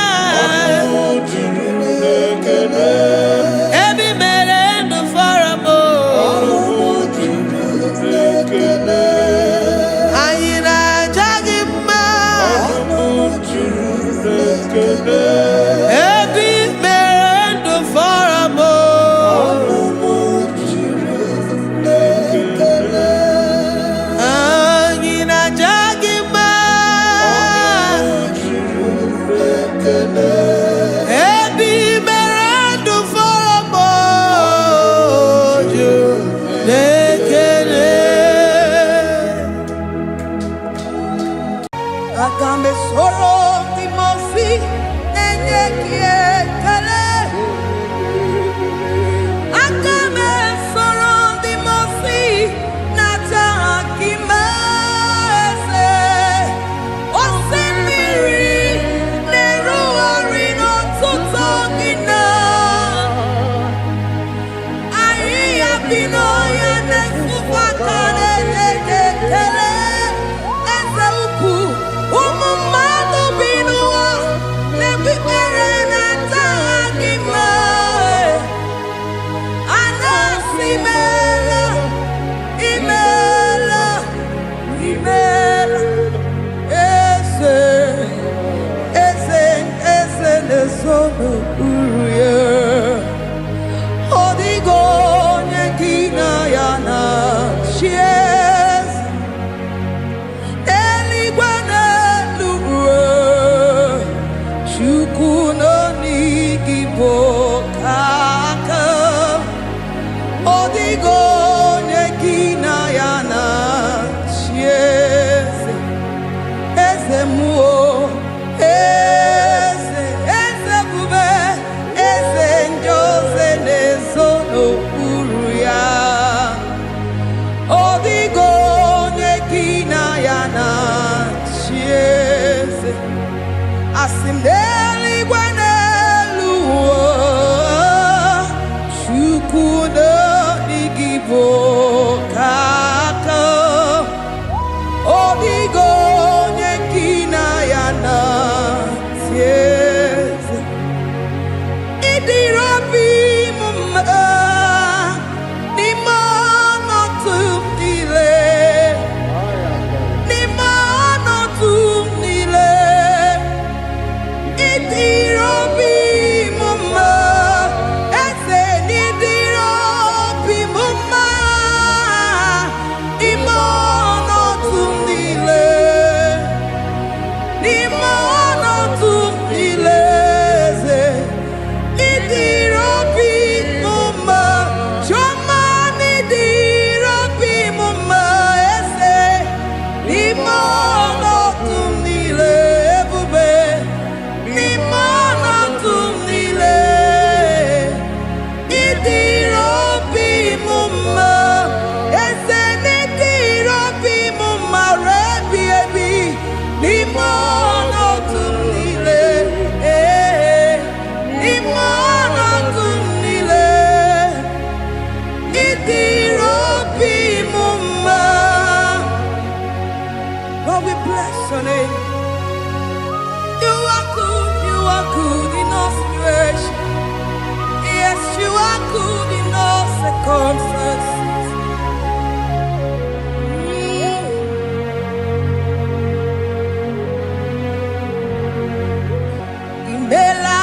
Speaker 5: Imela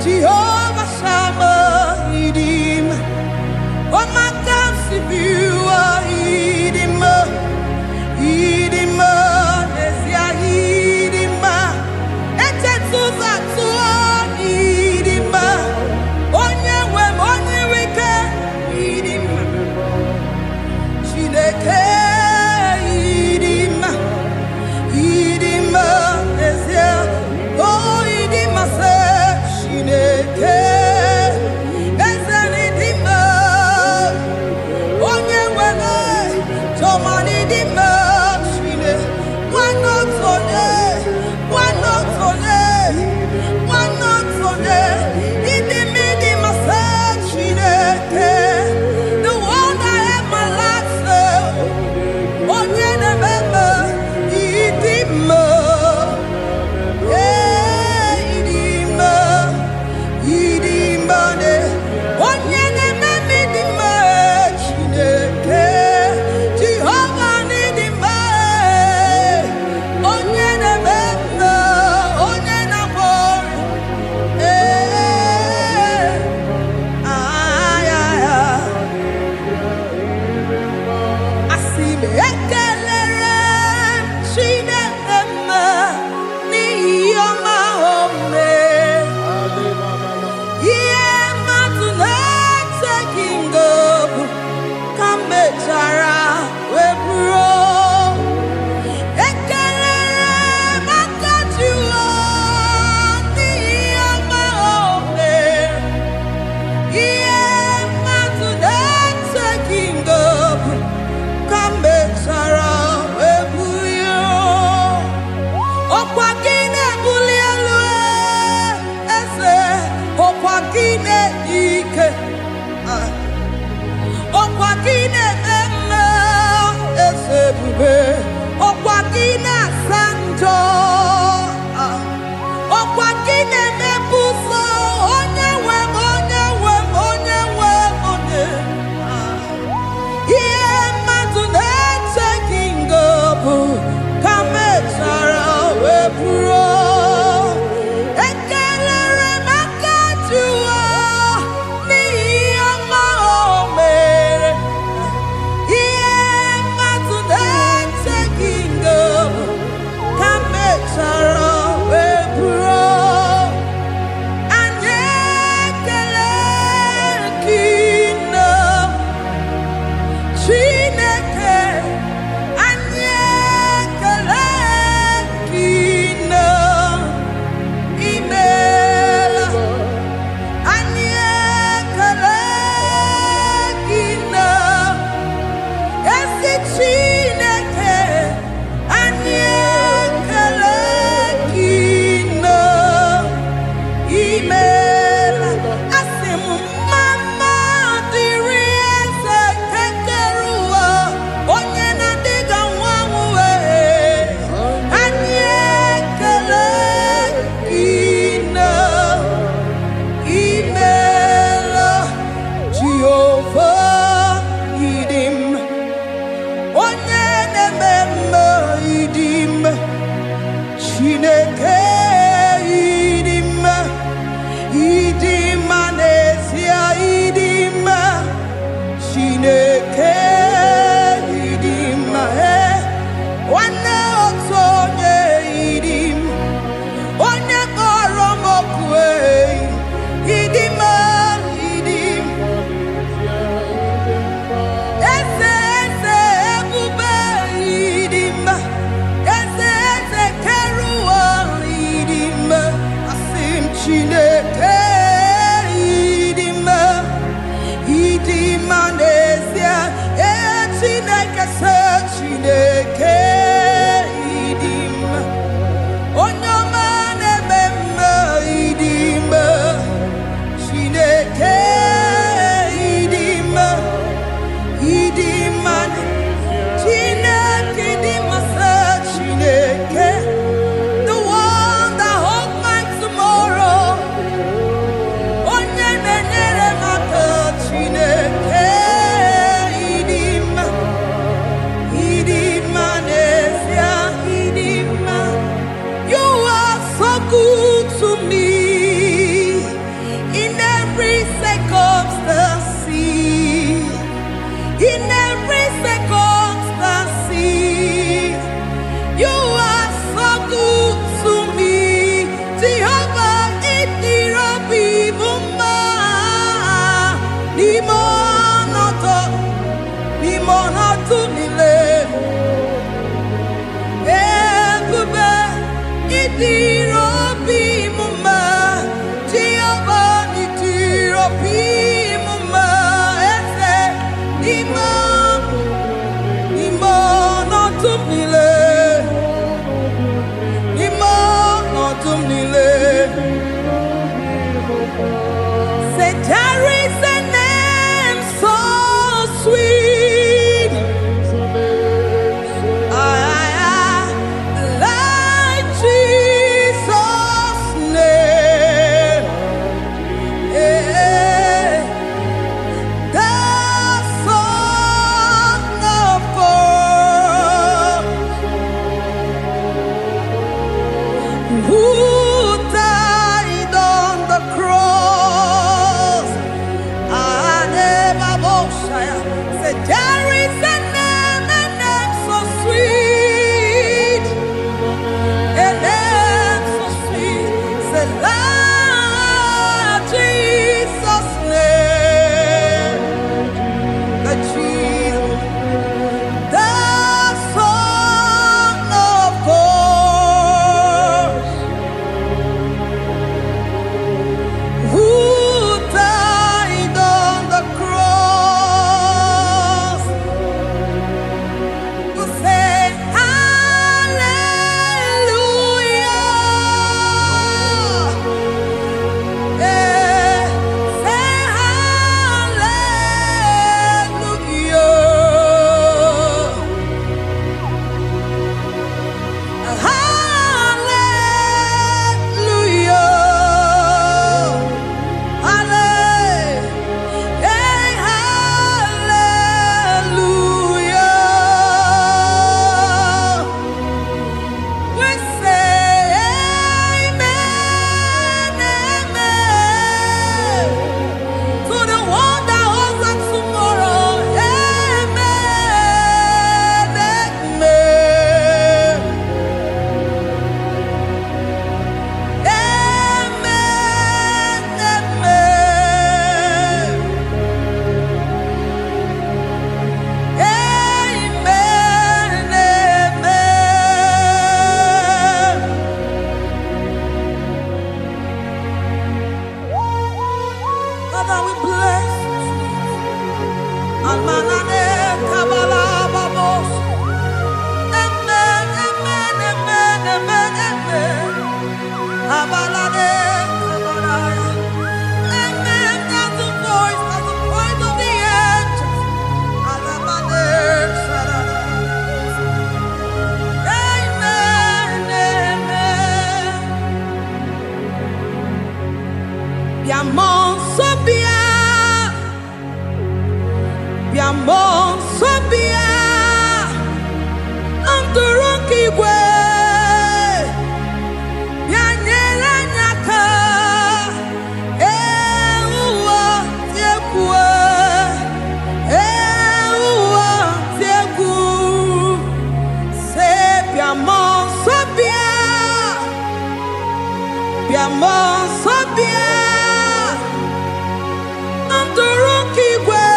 Speaker 3: Jehovah Shammah, Idim. Oh my God, Sibiwa, Idim, Idim, Nesia, Idim, Etetsuza, Idim, Onye Wem, Onye Wike, Idim, Chineke, Idim, Idim, Nesia, oh Idim, Chineke. Chineke idima idima nesia Chineke se Chineke idima Onyama nebema idima Chineke idima idima Chineke idima se Chineke the one that holds my tomorrow Onye nenyere maka Chineke idima idima nesia idima You are so good to me in every circumstance in every circumstance You are so good to me Jehovah Itirobi Mumma Limonoto Nile Ebube Itirobi Mumma Jehovah Itirobi Mumma Ese Limonoto Nile Say there is a name so sweet like Jesus' name the Son of God who died on the cross. Say there is a name so sweet, a name so sweet. Say Lord Jesus' name, the Jesus, the Son of God, who died on the cross. We say hallelujah. Say hallelujah. Hallelujah. Hallelujah. We say amen, amen. To the one that holds us tomorrow. Amen, amen. Amen, amen. Amen, amen. Father, we bless you. Almanane kabala babos. Amen, amen, amen, amen, amen. Abalade kabalaya. Amen. That's the voice of the angels. Alamane sarada. Amen, amen. Biamon sobia, biamon sobia, anturuki gwe, bianyera nyaka, uwa tiekwe, uwa tieku, se biamon sobia, biamon sobia. Anturuki gwe,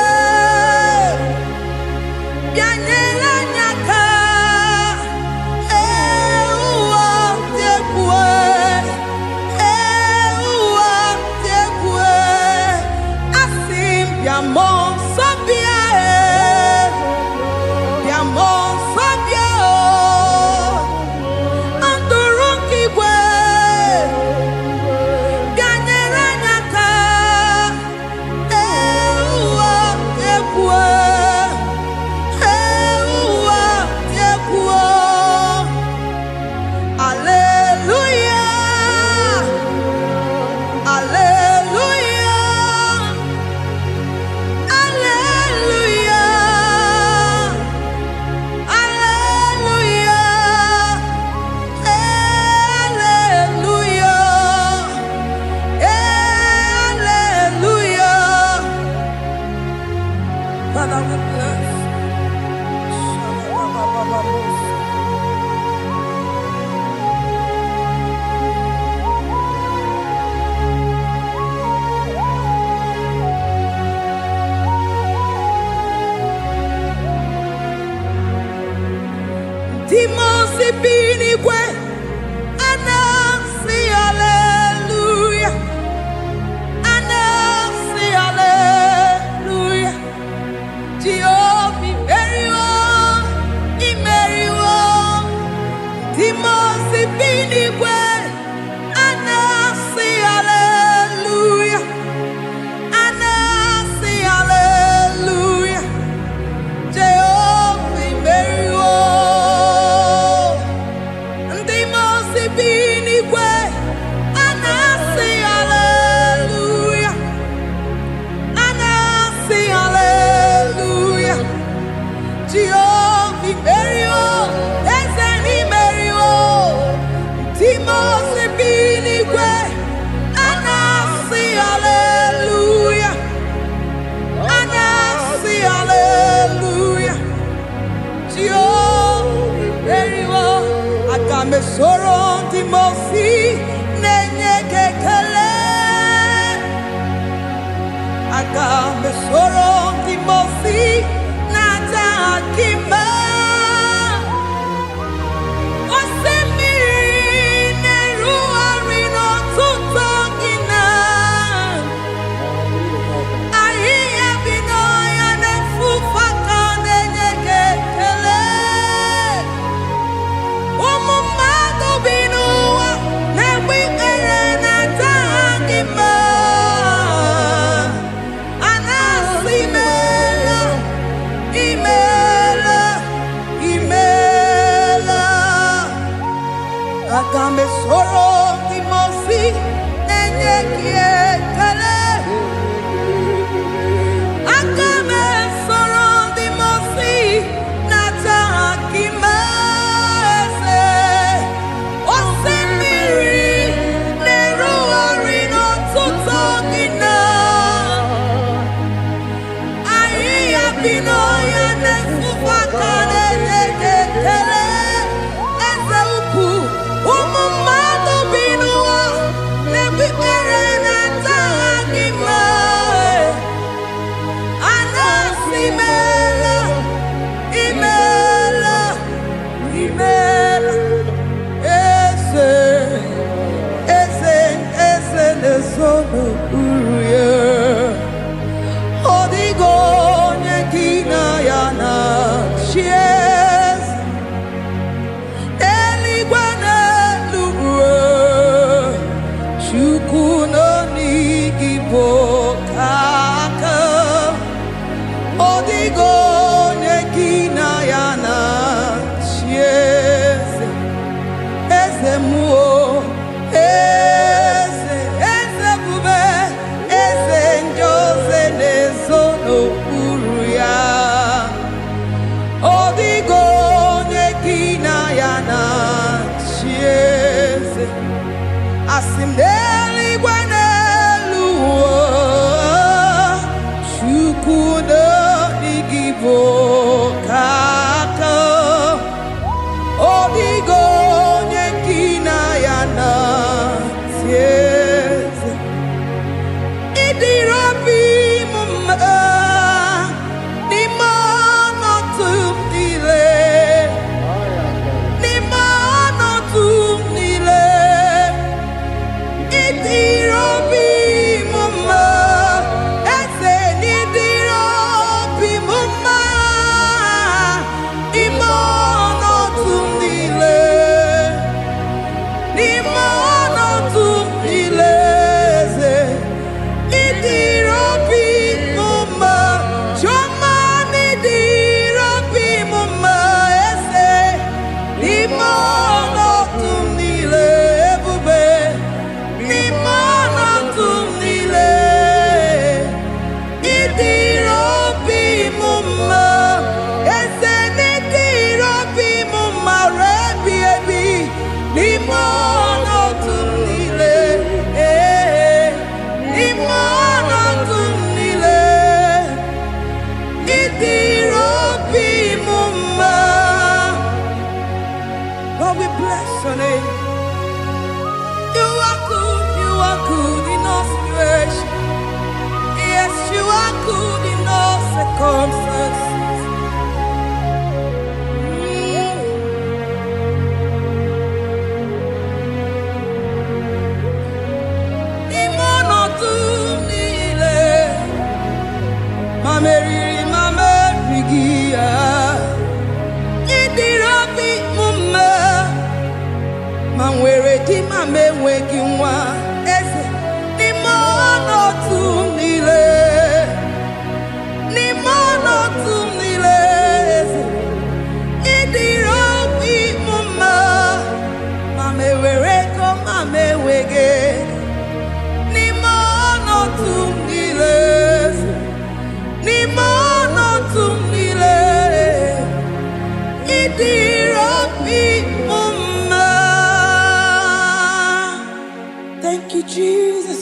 Speaker 3: Idiro bi mama, ese ni diro. mama enweghị nwa eze n'ime ọnọdụ niile n'ime ọnọdụ niile eze ịdịrị obi m mma mama ewere ego mama enweghị n'ime ọnọdụ niile n'ime ọnọdụ niile ịdịrị obi m mma. Thank you, Jesus.